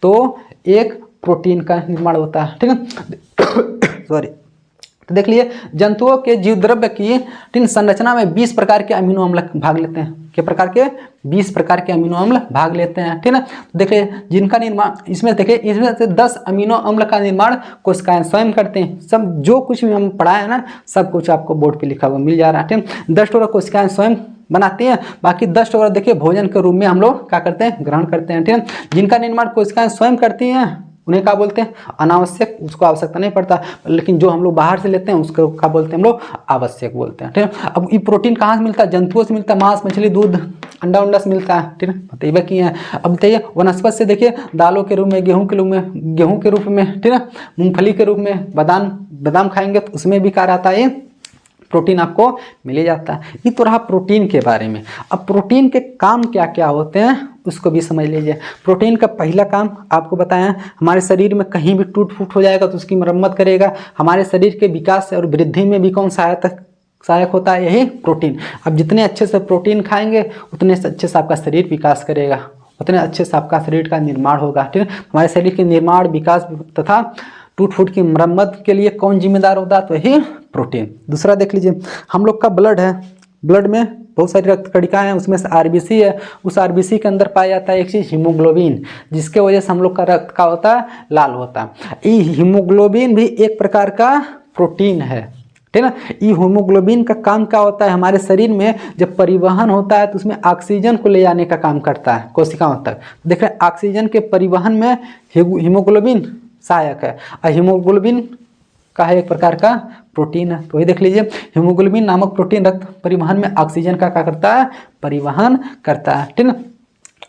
तो एक प्रोटीन का निर्माण होता है। ठीक है, सॉरी। तो देख लिए जंतुओं के जीव द्रव्य की संरचना में 20 प्रकार के अमीनो अम्ल भाग लेते हैं। के प्रकार के 20 प्रकार के अमीनो अम्ल भाग लेते हैं। ठीक है, देखिए जिनका निर्माण इसमें देखिए इसमें से 10 अमीनो अम्ल का निर्माण कोशिकाएं स्वयं करते हैं। सब जो कुछ भी हम पढ़ाए हैं ना सब कुछ आपको बोर्ड पे लिखा हुआ मिल जा रहा है। ठीक है, 10 टोकरा कोशिकाएं स्वयं बनाती हैं, बाकी 10 टोकरा देखिए भोजन के रूप में हम लोग क्या करते हैं, ग्रहण करते हैं। ठीक है, जिनका निर्माण कोशिकाएं स्वयं करती हैं उन्हें क्या बोलते हैं, अनावश्यक, उसको आवश्यकता नहीं पड़ता, लेकिन जो हम लोग बाहर से लेते हैं उसको क्या बोलते हैं हम लोग, आवश्यक बोलते हैं। ठीक है, अब ये प्रोटीन कहाँ से मिलता है, जंतुओं से मिलता है, मांस, मछली, दूध, अंडा उंडा से मिलता है। ठीक है, बताइए की है। अब बताइए वनस्पति से देखिए दालों के रूप में, गेहूं के रूप में, ठीक है, मूंगफली के रूप में, बादाम खाएंगे तो उसमें भी क्या रहता है, प्रोटीन आपको मिल ही जाता है। ये तो रहा प्रोटीन के बारे में। अब प्रोटीन के काम क्या क्या होते हैं उसको भी समझ लीजिए। प्रोटीन का पहला काम आपको बताया, हमारे शरीर में कहीं भी टूट फूट हो जाएगा तो उसकी मरम्मत करेगा। हमारे शरीर के विकास और वृद्धि में भी कौन सहायक होता है, यही प्रोटीन। अब जितने अच्छे से प्रोटीन खाएंगे उतने अच्छे से आपका शरीर विकास करेगा, उतने अच्छे से आपका शरीर का निर्माण होगा। ठीक है, हमारे शरीर के निर्माण, विकास तथा टूट फूट की मरम्मत के लिए कौन जिम्मेदार होता है, तो यही प्रोटीन। दूसरा देख लीजिए, हम लोग का ब्लड है, ब्लड में बहुत सारी रक्त कणिकाएं हैं, उसमें से आरबीसी है। उस आरबीसी के अंदर पाया जाता है एक चीज़ हीमोग्लोबिन, जिसके वजह से हम लोग का रक्त का होता है लाल होता है। ये हीमोग्लोबिन भी एक प्रकार का प्रोटीन है, ठीक है ना। ये हीमोग्लोबिन का काम क्या होता है, हमारे शरीर में जब परिवहन होता है तो उसमें ऑक्सीजन को ले जाने का काम करता है कोशिकाओं तक। देख रहे हैं, ऑक्सीजन के परिवहन में हीमोग्लोबिन सहायक है, और हीमोग्लोबिन का है एक प्रकार का प्रोटीन है। तो ये देख लीजिए, हीमोग्लोबिन नामक प्रोटीन रक्त परिवहन में ऑक्सीजन का क्या करता है, परिवहन करता है। ठीक है,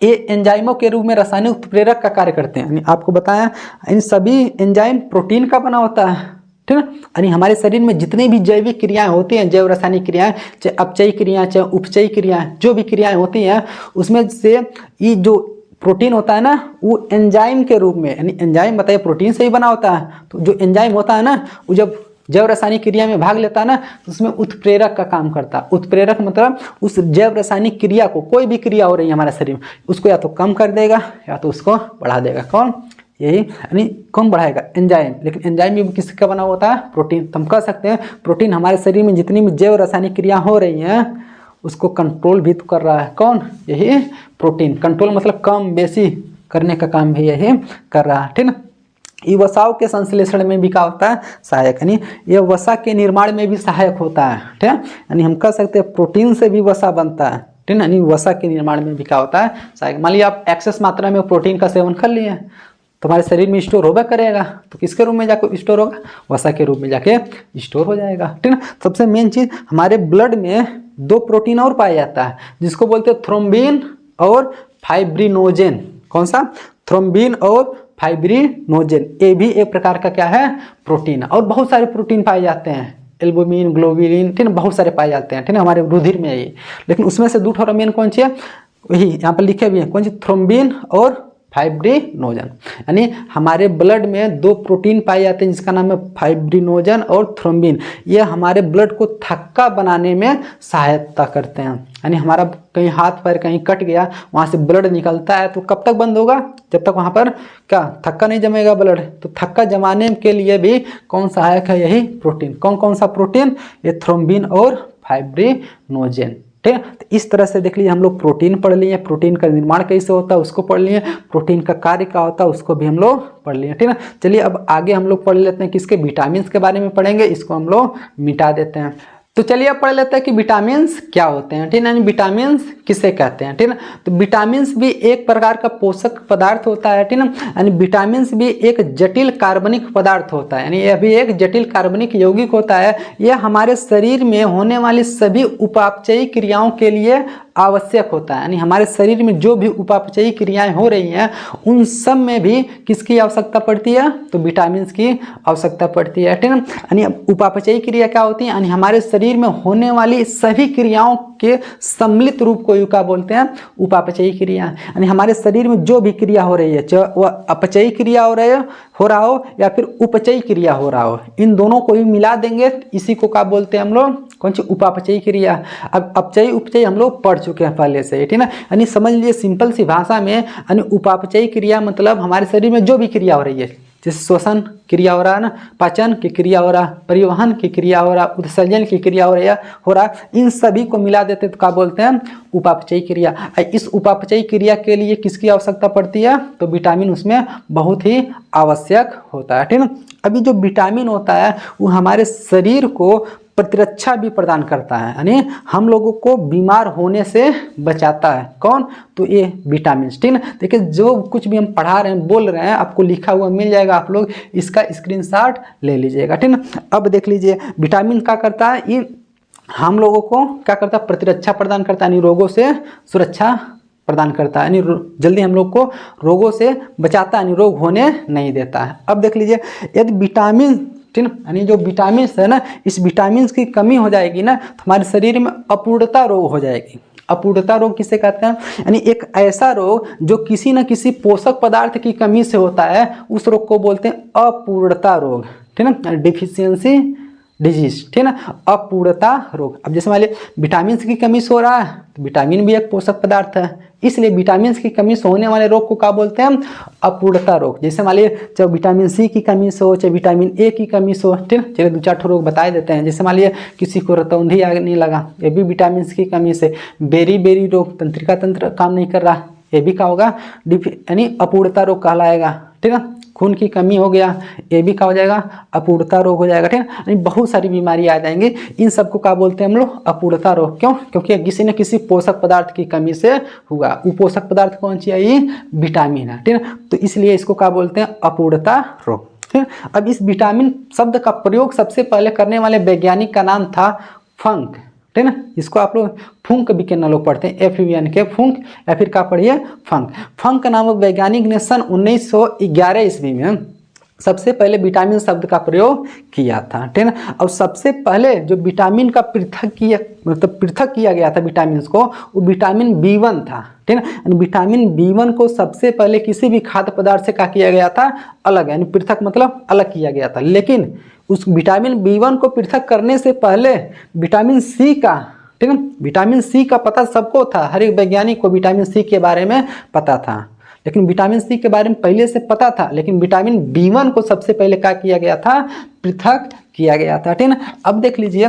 ये एंजाइमों के रूप में रासायनिक उत्प्रेरक का कार्य करते हैं। आपको बताया इन सभी एंजाइम प्रोटीन का बना होता है, ठीक है। यानी हमारे शरीर में जितनी भी जैविक क्रियाएं होती हैं, जैव रासायनिक क्रियाएं, चाहे अपचयी क्रियाएं चाहे उपचयी क्रियाएं, जो भी क्रियाएं होती हैं उसमें से ये जो प्रोटीन होता है ना, वो एंजाइम के रूप में, यानी एंजाइम बताइए प्रोटीन से ही बना होता है। तो जो एंजाइम होता है ना, वो जब जैव रासायनिक क्रिया में भाग लेता है ना, तो उसमें उत्प्रेरक का काम करता है। उत्प्रेरक मतलब उस जैव रासायनिक क्रिया को, कोई भी क्रिया हो रही है हमारे शरीर में, उसको या तो कम कर देगा या तो उसको बढ़ा देगा। कौन, यही, यानी कौन बढ़ाएगा, एंजाइम। लेकिन एंजाइम भी किसका बना होता है, प्रोटीन। तो हम कह सकते हैं प्रोटीन हमारे शरीर में जितनी भी जैव रासायनिक क्रिया हो रही हैं उसको कंट्रोल भी तो कर रहा है। कौन, यही प्रोटीन। कंट्रोल मतलब कम बेसी करने का काम भी यही कर रहा है, ठीक है। ये वसाओं के संश्लेषण में भी क्या होता है, सहायक, यानी ये वसा के निर्माण में भी सहायक होता है, ठीक है। यानी हम कह सकते हैं प्रोटीन से भी वसा बनता है, ठीक है, यानी वसा के निर्माण में भी क्या होता है, सहायक। मान लिया आप एक्सेस मात्रा में प्रोटीन का सेवन कर लिए तो हमारे शरीर में स्टोर होगा करेगा, तो किसके रूप में जाकर स्टोर होगा, वसा के रूप में जाके स्टोर हो जाएगा, ठीक है। सबसे मेन चीज, हमारे ब्लड में 2 प्रोटीन और पाया जाता है जिसको बोलते हैं थ्रोम्बिन और फाइब्रिनोजेन। कौन सा, थ्रोम्बिन और फाइब्रिनोजेन। ये भी एक प्रकार का क्या है, प्रोटीन। और बहुत सारे प्रोटीन पाए जाते हैं, एल्बुमिन, ग्लोबुलिन, ठीक है, बहुत सारे पाए जाते हैं, ठीक है, हमारे रुधिर में ये। लेकिन उसमें से 2 ठोर मेन कौन सी है, वही यहाँ पर लिखे भी है, कौन सी, थ्रोम्बिन और फाइब्रिनोजन। यानी हमारे ब्लड में 2 प्रोटीन पाए जाते हैं जिसका नाम है फाइब्रिनोजन और थ्रोम्बिन। ये हमारे ब्लड को थक्का बनाने में सहायता करते हैं। यानी हमारा कहीं हाथ पैर कहीं कट गया, वहाँ से ब्लड निकलता है तो कब तक बंद होगा, जब तक वहाँ पर क्या थक्का नहीं जमेगा ब्लड। तो थक्का जमाने के लिए भी कौन सहायक है, यही प्रोटीन। कौन कौन सा प्रोटीन, ये थ्रोम्बिन और फाइब्रिनोजन, ठीक है। तो इस तरह से देख लीजिए हम लोग प्रोटीन पढ़ लिए, प्रोटीन का निर्माण कैसे होता है उसको पढ़ लिए, प्रोटीन का कार्य क्या होता है उसको भी हम लोग पढ़ लिए, ठीक है। चलिए अब आगे हम लोग पढ़ लेते हैं किसके, विटामिन के बारे में पढ़ेंगे, इसको हम लोग मिटा देते हैं। तो चलिए अब पढ़ लेते हैं कि विटामिन क्या होते हैं, ठीक है, यानी विटामिन किसे कहते हैं, ठीक है। तो विटामिन भी एक प्रकार का पोषक पदार्थ होता है, ठीक है, यानी विटामिन भी एक जटिल कार्बनिक पदार्थ होता है, यानी यह भी एक जटिल कार्बनिक यौगिक होता है। यह हमारे शरीर में होने वाली सभी उपापचयी क्रियाओं के लिए आवश्यक होता है। यानी हमारे शरीर में जो भी उपापचयी क्रियाएं हो रही हैं उन सब में भी किसकी आवश्यकता पड़ती है, तो विटामिन की आवश्यकता पड़ती है, ठीक है। यानी उपापचयी क्रिया क्या होती है, यानी हमारे शरीर में होने वाली सभी क्रियाओं के सम्मिलित रूप को क्या बोलते हैं, उपापचयी क्रिया। यानी हमारे शरीर में जो भी क्रिया हो रही है, चाहे वह अपचयी क्रिया हो रहा हो या फिर उपचयी क्रिया हो रहा हो, इन दोनों को भी मिला देंगे, इसी को क्या बोलते हैं हम लोग, कौन सी, उपापचयी क्रिया। अब अपचयी उपचयी हम लोग पढ़ चुके हैं पहले से, ठीक है ना। यानी समझ लीजिए सिंपल सी भाषा में, यानी उपापचयी क्रिया मतलब हमारे शरीर में जो भी क्रिया हो रही है, जैसे श्वसन क्रिया हो रहा है ना, पाचन की क्रिया हो रहा, परिवहन की क्रिया हो रहा, उत्सर्जन की क्रिया हो रहा, इन सभी को मिला देते तो क्या बोलते हैं, उपापचयी क्रिया। इस उपापचयी क्रिया के लिए किसकी आवश्यकता पड़ती है, तो विटामिन उसमें बहुत ही आवश्यक होता है, ठीक है। अभी जो विटामिन होता है वो हमारे शरीर को प्रतिरक्षा भी प्रदान करता है, यानी हम लोगों को बीमार होने से बचाता है। कौन, तो ये विटामिन, ठीक है। देखिए जो कुछ भी हम पढ़ा रहे हैं, बोल रहे हैं, आपको लिखा हुआ मिल जाएगा, आप लोग इसका स्क्रीनशॉट ले लीजिएगा, ठीक है। अब देख लीजिए विटामिन क्या करता है, ये हम लोगों को क्या करता है, प्रतिरक्षा प्रदान करता है, यानी रोगों से सुरक्षा प्रदान करता है, यानी जल्दी हम लोग को रोगों से बचाता है, यानी रोग होने नहीं देता है। अब देख लीजिए यदि विटामिन ठीक है। यानी जो विटामिन है ना, इस विटामिन की कमी हो जाएगी ना तो हमारे शरीर में अपूर्णता रोग हो जाएगी। अपूर्णता रोग किसे कहते हैं? यानी एक ऐसा रोग जो किसी न किसी पोषक पदार्थ की कमी से होता है, उस रोग को बोलते हैं अपूर्णता रोग, ठीक है ना, डिफिशियंसी डिजीज, ठीक है ना, अपूर्णता रोग। अब जैसे मान लीजिए विटामिन की कमी से हो रहा है, तो विटामिन भी एक पोषक पदार्थ है, इसलिए विटामिन की कमी से होने वाले रोग को क्या बोलते हैं? अपूर्णता रोग। जैसे मान लीजिए चाहे विटामिन सी की कमी से हो, चाहे विटामिन ए की कमी से हो, ठीक है। चलिए 2-4 रोग बता देते हैं। जैसे मान लीजिए किसी को रतौंधी आने लगा, ये भी विटामिन की कमी से। बेरी रोग, तंत्रिका तंत्र काम नहीं कर रहा, ये भी क्या होगा? यानी अपूर्णता रोग कहलाएगा, ठीक है। खून की कमी हो गया, ये भी क्या हो जाएगा? अपूर्णता रोग हो जाएगा, ठीक है। बहुत सारी बीमारी आ जाएंगी, इन सबको क्या बोलते हैं हम लोग? अपूर्णता रोग। क्यों? क्योंकि किसी न किसी पोषक पदार्थ की कमी से हुआ। वो पोषक पदार्थ कौन सी है? ये विटामिन है, ठीक है। तो इसलिए इसको क्या बोलते हैं? अपूर्णता रोग, ठीक है। अब इस विटामिन शब्द का प्रयोग सबसे पहले करने वाले वैज्ञानिक का नाम था फंक, ठीक है ना। इसको आप लोग फुंक भी के लोग पढ़ते हैं, FUNK के फुंक, या फिर क्या पढ़िए? फंक। फंक नामक वैज्ञानिक ने सन 1911 ईस्वी में सबसे पहले विटामिन शब्द का प्रयोग किया था, ठीक है ना। और सबसे पहले जो विटामिन का पृथक किया गया था विटामिन को, वो विटामिन B1 था, ठीक है ना। विटामिन B1 को सबसे पहले किसी भी खाद्य पदार्थ से क्या किया गया था? अलग, यानी पृथक मतलब अलग किया गया था। लेकिन उस विटामिन B1 को पृथक करने से पहले विटामिन सी का, ठीक है, विटामिन सी का पता सबको था, हर एक वैज्ञानिक को विटामिन सी के बारे में पता था। लेकिन विटामिन सी के बारे में पहले से पता था, लेकिन विटामिन B1 को सबसे पहले क्या किया गया था? पृथक किया गया था, ठीक है ना। अब देख लीजिए,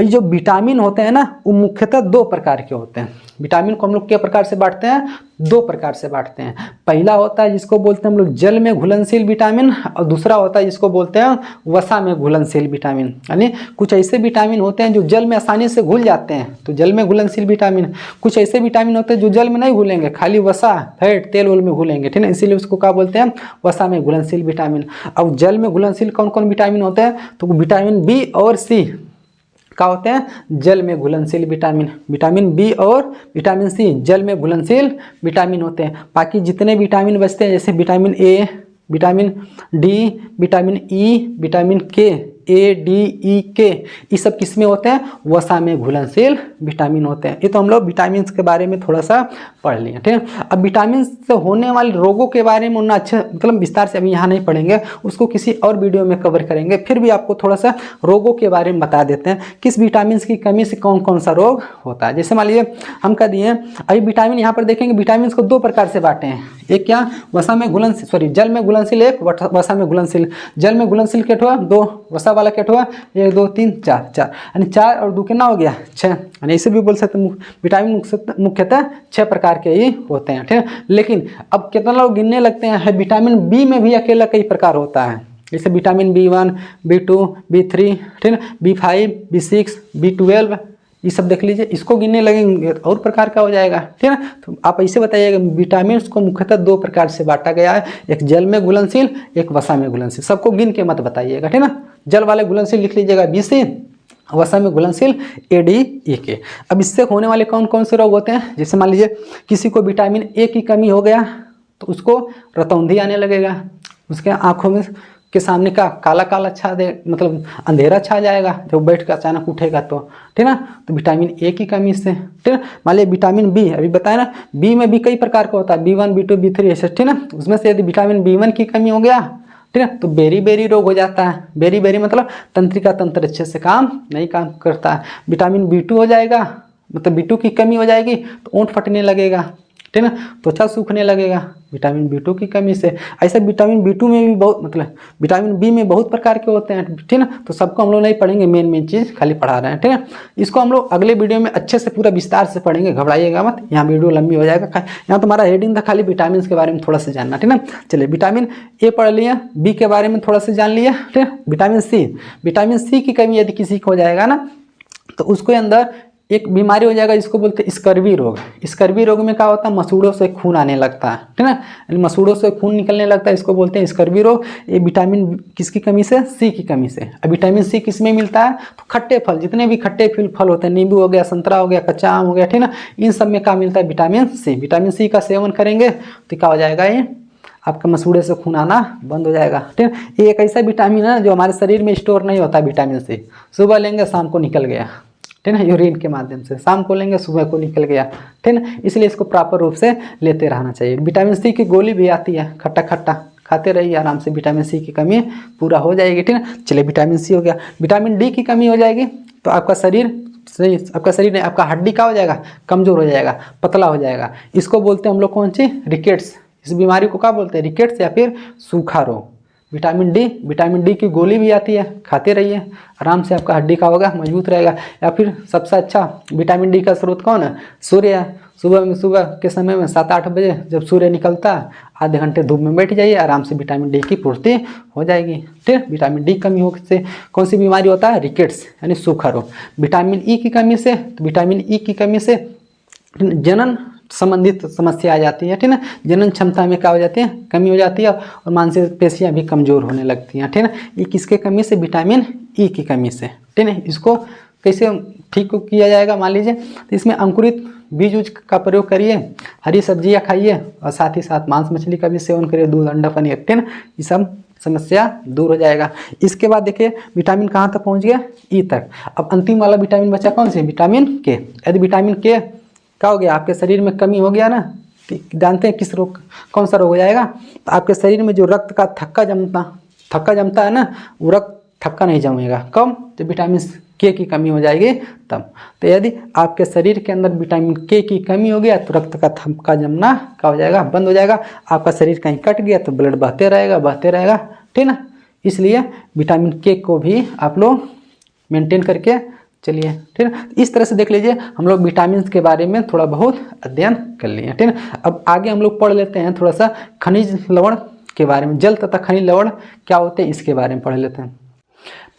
जो विटामिन होते हैं ना, वो मुख्यतः 2 प्रकार के होते हैं। विटामिन को हम लोग किस प्रकार से बांटते हैं? 2 प्रकार से बांटते हैं। पहला होता है जिसको बोलते हैं हम लोग जल में घुलनशील विटामिन, और दूसरा होता है जिसको बोलते हैं वसा में घुलनशील विटामिन। यानी कुछ ऐसे विटामिन होते हैं जो जल में आसानी से घुल जाते हैं, तो जल में घुलनशील विटामिन। कुछ ऐसे विटामिन होते हैं जो जल में नहीं घुलेंगे, खाली वसा, फैट, तेल वेल में घुलेंगे, ठीक है। इसीलिए उसको क्या बोलते हैं? वसा में घुलनशील विटामिन। अब जल में घुलनशील कौन कौन विटामिन होते हैं? तो विटामिन B और C क्या होते हैं? जल में घुलनशील विटामिन। विटामिन B और विटामिन C जल में घुलनशील विटामिन होते हैं। बाकी जितने विटामिन बचते हैं, जैसे vitamin A, vitamin D, vitamin E, vitamin K, A, D, E, K, ये सब किस में होते हैं? वसा में घुलनशील विटामिन होते हैं। ये तो हम लोग विटामिन के बारे में थोड़ा सा पढ़ लिए, ठीक है। अब विटामिन से होने वाले रोगों के बारे में उन्ना अच्छे मतलब विस्तार से अभी यहाँ नहीं पढ़ेंगे, उसको किसी और वीडियो में कवर करेंगे। फिर भी आपको थोड़ा सा रोगों के बारे में बता देते हैं, किस विटामिन की कमी से कौन कौन सा रोग होता है। जैसे मान लीजिए हम कह दिए, अभी विटामिन यहाँ पर देखेंगे, विटामिन को 2 प्रकार से बांटे हैं। एक क्या? वसा में घुलनशील, सॉरी जल में घुलनशील, एक वसा में घुलनशील। जल में घुलनशील क्या हुआ? 2, वसा वाला क्या हुआ? 1, 2, 3, 4, यानी 4 और 2 कितना हो गया? 6। यानी इसे भी बोल सकते हैं विटामिन मुख्यतः 6 प्रकार के ही होते हैं, ठीक है। लेकिन अब कितना लोग गिनने लगते हैं, विटामिन B में भी अकेला कई प्रकार होता है। जैसे विटामिन B1, B2, B3, ठीक है, B5, B6, B12, ये सब देख लीजिए। इसको गिनने लगेंगे और प्रकार का हो जाएगा, ठीक है ना। तो आप ऐसे बताइएगा, विटामिन को मुख्यतः 2 प्रकार से बांटा गया है, एक जल में घुलनशील, एक वसा में घुलनशील। सबको गिन के मत बताइएगा, ठीक है ना। जल वाले घुलनशील लिख लीजिएगा BC, वसा में घुलनशील ADEK। अब इससे होने वाले कौन कौन से रोग होते हैं? जैसे मान लीजिए किसी को विटामिन A की कमी हो गया तो उसको रतौंधी आने लगेगा, उसके आँखों में के सामने का काला काला छा दे, मतलब अंधेरा छा जाएगा जब बैठ कर अचानक उठेगा तो, ठीक है ना। तो विटामिन A की कमी से, ठीक है। मान लीजिए विटामिन B, अभी बताया ना, B में भी कई प्रकार का होता है, B1, B2, B3 ऐसे, ठीक है ना। उसमें से यदि विटामिन B1 की कमी हो गया, ठीक है, तो बेरी रोग हो जाता है। बेरी मतलब तंत्रिका तंत्र अच्छे से काम नहीं काम करता है। विटामिन B2 हो जाएगा, मतलब B2 की कमी हो जाएगी तो ओंठ फटने लगेगा, ठीक है ना, त्वचा सूखने लगेगा विटामिन B2 की कमी से। ऐसा विटामिन B2 में भी बहुत, मतलब विटामिन B में बहुत प्रकार के होते हैं, ठीक है ना। तो सबको हम लोग नहीं पढ़ेंगे, मेन चीज़ खाली पढ़ा रहे हैं, ठीक है। इसको हम लोग अगले वीडियो में अच्छे से पूरा विस्तार से पढ़ेंगे, घबराइएगा मत, यहाँ वीडियो लंबी हो जाएगा। यहाँ तुम्हारा हेडिंग था खाली विटामिन के बारे में थोड़ा सा जानना, ठीक है ना। चलिए विटामिन A पढ़ लिया, B के बारे में थोड़ा सा जान लिया, ठीक है। विटामिन C की कमी यदि किसी को हो जाएगा ना, तो उसके अंदर एक बीमारी हो जाएगा जिसको बोलते हैं स्कर्वी रोग। स्कर्वी रोग में क्या होता है? मसूड़ों से खून आने लगता है, ठीक है ना। मसूड़ों से खून निकलने लगता है, इसको बोलते हैं स्कर्वी रोग। ये विटामिन किसकी कमी से? C की कमी से। अब विटामिन C किस में मिलता है? तो खट्टे फल, जितने भी खट्टे फल होते हैं, नींबू हो गया, संतरा हो गया, कच्चा आम हो गया, ठीक है ना, इन सब में क्या मिलता है? Vitamin C। विटामिन C का सेवन करेंगे तो क्या हो जाएगा? ये आपका मसूड़े से खून आना बंद हो जाएगा। ठीक है, ये एक ऐसा विटामिन है जो हमारे शरीर में स्टोर नहीं होता विटामिन सी, सुबह लेंगे शाम को निकल गया। ठीक है, यूरिन के माध्यम से शाम को लेंगे सुबह को निकल गया। ठीक है, इसलिए इसको प्रॉपर रूप से लेते रहना चाहिए। विटामिन सी की गोली भी आती है, खट्टा खट्टा खाते रहिए, आराम से विटामिन सी की कमी पूरा हो जाएगी। ठीक है, चलिए विटामिन सी हो गया। विटामिन डी की कमी हो जाएगी तो आपका शरीर नहीं, आपका हड्डी का हो जाएगा, कमजोर हो जाएगा, पतला हो जाएगा। इसको बोलते हैं हम लोग कौन सी, रिकेट्स। इस बीमारी को क्या बोलते हैं, रिकेट्स या फिर सूखा रोग। विटामिन डी की गोली भी आती है, खाते रहिए, आराम से आपका हड्डी का होगा, मजबूत रहेगा। या फिर सबसे अच्छा विटामिन डी का स्रोत कौन है, सूर्य है। सुबह के समय में 7-8 बजे जब सूर्य निकलता है, आधे घंटे धूप में बैठ जाइए, आराम से विटामिन डी की पूर्ति हो जाएगी। ठीक, विटामिन डी कमी हो से कौन सी बीमारी होता है, रिकेट्स यानी सूखा रोग। विटामिन ई की कमी से, विटामिन ई की कमी से जनन संबंधित समस्या आ जाती है। ठीक है, जनन क्षमता में क्या हो जाती है, कमी हो जाती है, और मांसपेशियां भी कमजोर होने लगती हैं। ठीक है, ये किसके कमी से, विटामिन ई की कमी से। ठीक है, इसको कैसे ठीक किया जाएगा, मान लीजिए तो इसमें अंकुरित बीज का प्रयोग करिए, हरी सब्जियां खाइए, और साथ ही साथ मांस मछली का भी सेवन करिए, दूध अंडा पनीर। ठीक है, ये सब समस्या दूर हो जाएगा। इसके बाद देखिए विटामिन कहाँ तक पहुँच गया, ई तक। अब अंतिम वाला विटामिन बचा कौन सी, विटामिन के। यदि विटामिन के क्या हो गया, आपके शरीर में कमी हो गया ना, जानते हैं किस रोग, कौन सा रोग हो जाएगा, तो आपके शरीर में जो रक्त का थक्का जमता है ना, वो रक्त थक्का नहीं जमेगा। कब, जब विटामिन के की कमी हो जाएगी तब। तो यदि आपके शरीर के अंदर विटामिन के की कमी हो गया तो रक्त का थक्का जमना क्या हो जाएगा, बंद हो जाएगा। आपका शरीर कहीं कट गया तो ब्लड बहते रहेगा। ठीक ना, इसलिए विटामिन के को भी आप लोग मेंटेन करके चलिए। ठीक है, इस तरह से देख लीजिए हम लोग विटामिन के बारे में थोड़ा बहुत अध्ययन कर लिए। ठीक है, अब आगे हम लोग पढ़ लेते हैं थोड़ा सा खनिज लवण के बारे में। जल तथा खनिज लवण क्या होते हैं इसके बारे में पढ़ लेते हैं।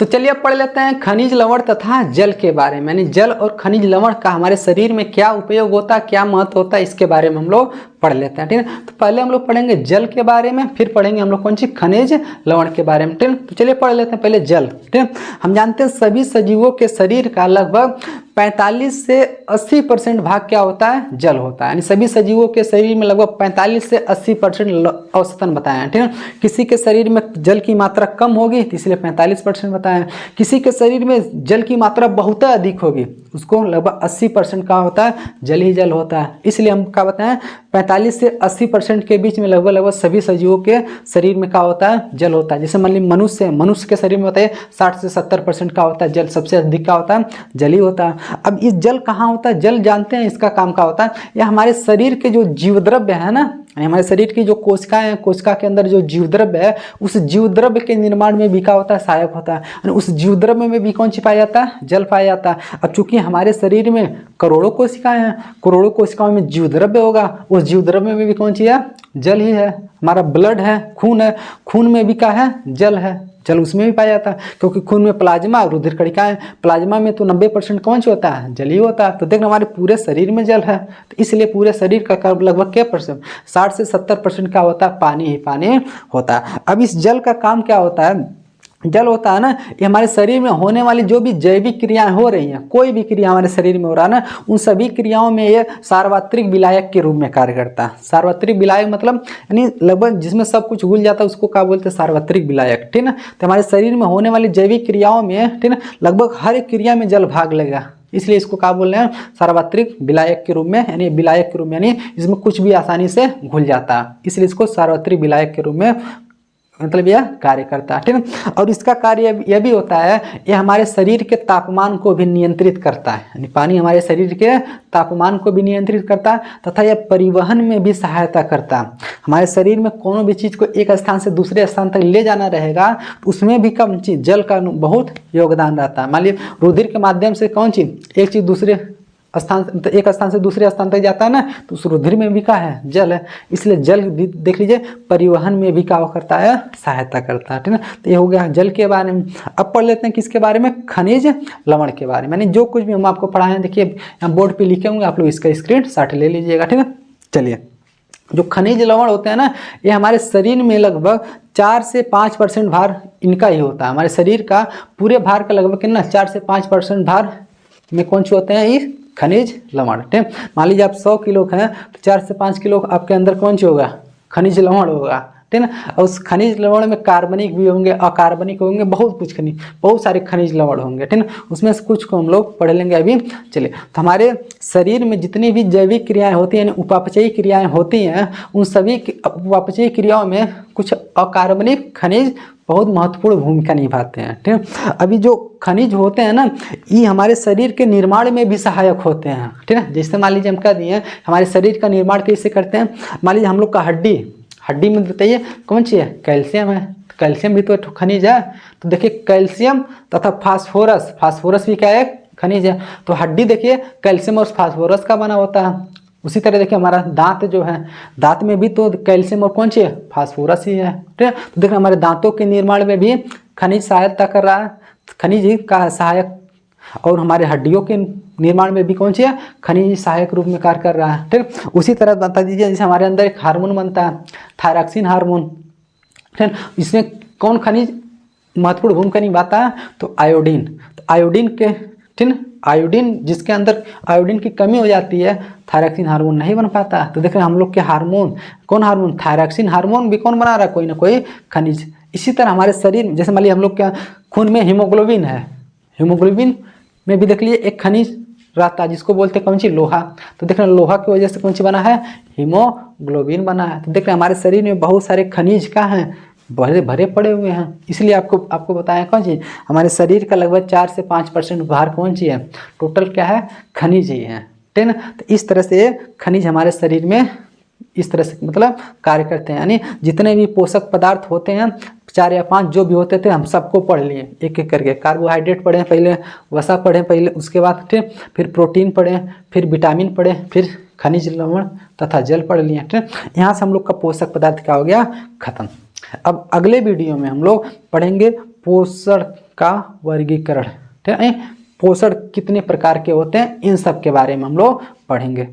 तो चलिए अब पढ़ लेते हैं खनिज लवण तथा जल के बारे में, यानी जल और खनिज लवण का हमारे शरीर में क्या उपयोग होता है, क्या महत्व होता है, इसके बारे में हम लोग पढ़ लेते हैं। ठीक है, तो पहले हम लोग पढ़ेंगे जल के बारे में, फिर पढ़ेंगे हम लोग कौन सी, खनिज लवण के बारे में। ठीक है, तो चलिए पढ़ लेते हैं पहले जल। ठीक है, हम जानते हैं सभी सजीवों के शरीर का लगभग 45 से 80% भाग क्या होता है, जल होता है। यानी सभी सजीवों के शरीर में लगभग 45 से 80% औसतन बताया है। ठीक है, किसी के शरीर में जल की मात्रा कम होगी तो इसलिए 45% बताया है। किसी के शरीर में जल की मात्रा बहुत अधिक होगी, उसको लगभग 80% का होता है, जल ही जल होता है। इसलिए हम क्या बताएं, 45 से 80% के बीच में लगभग सभी सजीवों के शरीर में क्या होता है, जल होता है। जैसे मान लीजिए मनुष्य के शरीर में होता है 60 से 70% का होता है जल, सबसे अधिक का होता है जल ही होता है। अब इस जल कहाँ होता है, जल जानते हैं इसका काम क्या होता है, यह हमारे शरीर के जो जीव द्रव्य है ना, हमारे शरीर की जो कोशिकाएं हैं, कोशिका के अंदर जो जीव द्रव्य है, उस जीव द्रव्य के निर्माण में भी क्या होता है, सहायक होता है। उस जीव द्रव्य में भी कौन सी पाया जाता है, जल पाया जाता है। अब चूंकि हमारे शरीर में करोड़ों कोशिकाएं हैं, करोड़ों कोशिकाओं में जीव द्रव्य होगा, उस जीव द्रव्य में भी कौन सी है, जल ही है। हमारा ब्लड है, खून है, खून में भी क्या है, जल है, जल उसमें भी पाया जाता है, क्योंकि खून में प्लाज्मा और रुधिर कणिकाएं, प्लाज्मा में तो 90% कौन सी होता है, जल ही होता है। तो देखना हमारे पूरे शरीर में जल है, तो इसलिए पूरे शरीर का लगभग क्या परसेंट, 60 से 70% का होता है, पानी ही पानी होता है। अब इस जल का काम क्या होता है, जल होता है ना, ये हमारे शरीर में होने वाली जो भी जैविक क्रियाएं हो रही हैं, कोई भी क्रिया हमारे शरीर में हो रहा है ना, उन सभी क्रियाओं में ये सार्वत्रिक विलायक के रूप में कार्य करता है। सार्वत्रिक विलायक मतलब यानी लगभग जिसमें सब कुछ घुल जाता है उसको क्या बोलते हैं, सार्वत्रिक विलायक। ठीक है, तो हमारे शरीर में होने वाली जैविक क्रियाओं में, ठीक है, लगभग हर एक क्रिया में जल भाग लेगा, इसलिए इसको क्या बोल रहे हैं, सार्वत्रिक विलायक के रूप में, यानी विलायक के रूप में, यानी इसमें कुछ भी आसानी से घुल जाता है, इसलिए इसको सार्वत्रिक विलायक के रूप में मतलब यह कार्य करता है। ठीक है, और इसका कार्य यह भी होता है, यह हमारे शरीर के तापमान को भी नियंत्रित करता है, यानी पानी हमारे शरीर के तापमान को भी नियंत्रित करता है, तथा यह परिवहन में भी सहायता करता है। हमारे शरीर में कोनो भी चीज़ को एक स्थान से दूसरे स्थान तक ले जाना रहेगा तो उसमें भी कम चीज जल का बहुत योगदान रहता है। मान लीजिए रुधिर के माध्यम से कौन चीज, एक चीज दूसरे स्थान, एक स्थान से दूसरे स्थान तक जाता है ना, तो उस रुधिर में भी क्या है, जल है, इसलिए जल देख लीजिए परिवहन में भी क्या करता है, सहायता करता है। ठीक है, तो ये हो गया जल के बारे में। अब पढ़ लेते हैं किसके बारे में, खनिज लवण के बारे में। यानी जो कुछ भी हम आपको पढ़ाए हैं, देखिए यहाँ बोर्ड पे लिखे होंगे, आप लोग इसका स्क्रीनशॉट ले लीजिएगा। ठीक है, चलिए जो खनिज लवण होते हैं ना, ये हमारे शरीर में लगभग 4 से 5% भार इनका ही होता है। हमारे शरीर का पूरे भार का लगभग कितना, 4 से 5% भार में कौन से होते हैं, ये खनिज लवण। ठीक है, मान लीजिए आप 100 किलो हैं तो 4 से 5 किलो आपके अंदर कौन सी होगा, खनिज लवण होगा, ठीक है ना। और उस खनिज लवण में कार्बनिक भी होंगे, अकार्बनिक होंगे, बहुत कुछ खनिज, बहुत सारे खनिज लवण होंगे, ठीक है। उसमें से कुछ को हम लोग पढ़ लेंगे अभी। चलिए, तो हमारे शरीर में जितनी भी जैविक क्रियाएं होती हैं, उपापचयी क्रियाएं होती हैं, उन सभी उपापचयी क्रियाओं में कुछ अकार्बनिक खनिज बहुत महत्वपूर्ण भूमिका निभाते हैं, ठीक है। अभी जो खनिज होते हैं ना, ये हमारे शरीर के निर्माण में भी सहायक होते हैं, ठीक है। जैसे मान लीजिए हम कह दिए हमारे शरीर का निर्माण कैसे करते हैं। मान लीजिए हम लोग का हड्डी में बताइए कौन सी है, कैल्शियम है। कैल्शियम भी तो एक खनिज है। तो देखिए कैल्शियम तथा फास्फोरस भी क्या है, खनिज है। तो हड्डी देखिए कैल्शियम और फास्फोरस का बना होता है। उसी तरह देखिए हमारा दांत जो है, दांत में भी तो कैल्शियम और कौन सी है, फास्फोरस ही है, ठीक है। तो देखिए हमारे दांतों के निर्माण में भी खनिज सहायता कर रहा है, खनिज का सहायक। और हमारे हड्डियों के निर्माण में भी कौन सी है, खनिज सहायक रूप में कार्य कर रहा है, ठीक। उसी तरह बता दीजिए जैसे हमारे अंदर एक हार्मोन बनता है, थायरॉक्सिन हार्मोन, ठीक। इसमें कौन खनिज महत्वपूर्ण भूमिका निभाता है, तो आयोडीन। तो आयोडीन के, ठीक, आयोडीन जिसके अंदर आयोडीन की कमी हो जाती है, थायरॉक्सिन हार्मोन नहीं बन पाता। तो देख रहे हैं हम लोग के हार्मोन, कौन हार्मोन, थायरॉक्सिन हार्मोन भी कौन बना रहा है, कोई ना कोई खनिज। इसी तरह हमारे शरीर में जैसे मान लीजिए हम लोग के खून में हीमोग्लोबिन है, हीमोग्लोबिन में भी देख लीजिए एक खनिज रहता है जिसको बोलते हैं कौन सी, लोहा। तो देख रहे हैं लोहा की वजह से कौन सी बना है, हीमोग्लोबिन बना है। तो देख रहे हैं हमारे शरीर में बहुत सारे खनिज का है, भरे भरे पड़े हुए हैं। इसलिए आपको बताया कौन सी, हमारे शरीर का लगभग 4 से 5% भार कौन सी है, टोटल क्या है, खनिज ही है, ठीक है ना। तो इस तरह से खनिज हमारे शरीर में इस तरह से मतलब कार्य करते हैं। यानी जितने भी पोषक पदार्थ होते हैं 4 या 5 जो भी होते थे, हम सबको पढ़ लिए एक एक करके। कार्बोहाइड्रेट पढ़े पहले, वसा पढ़े पहले, उसके बाद ठीक फिर प्रोटीन पढ़े, फिर विटामिन पढ़े, फिर खनिज लवण तथा जल पढ़ लिए, ठीक। यहाँ से हम लोग का पोषक पदार्थ क्या हो गया, खत्म। अब अगले वीडियो में हम लोग पढ़ेंगे पोषण का वर्गीकरण, ठीक है। पोषण कितने प्रकार के होते हैं, इन सब के बारे में हम लोग पढ़ेंगे।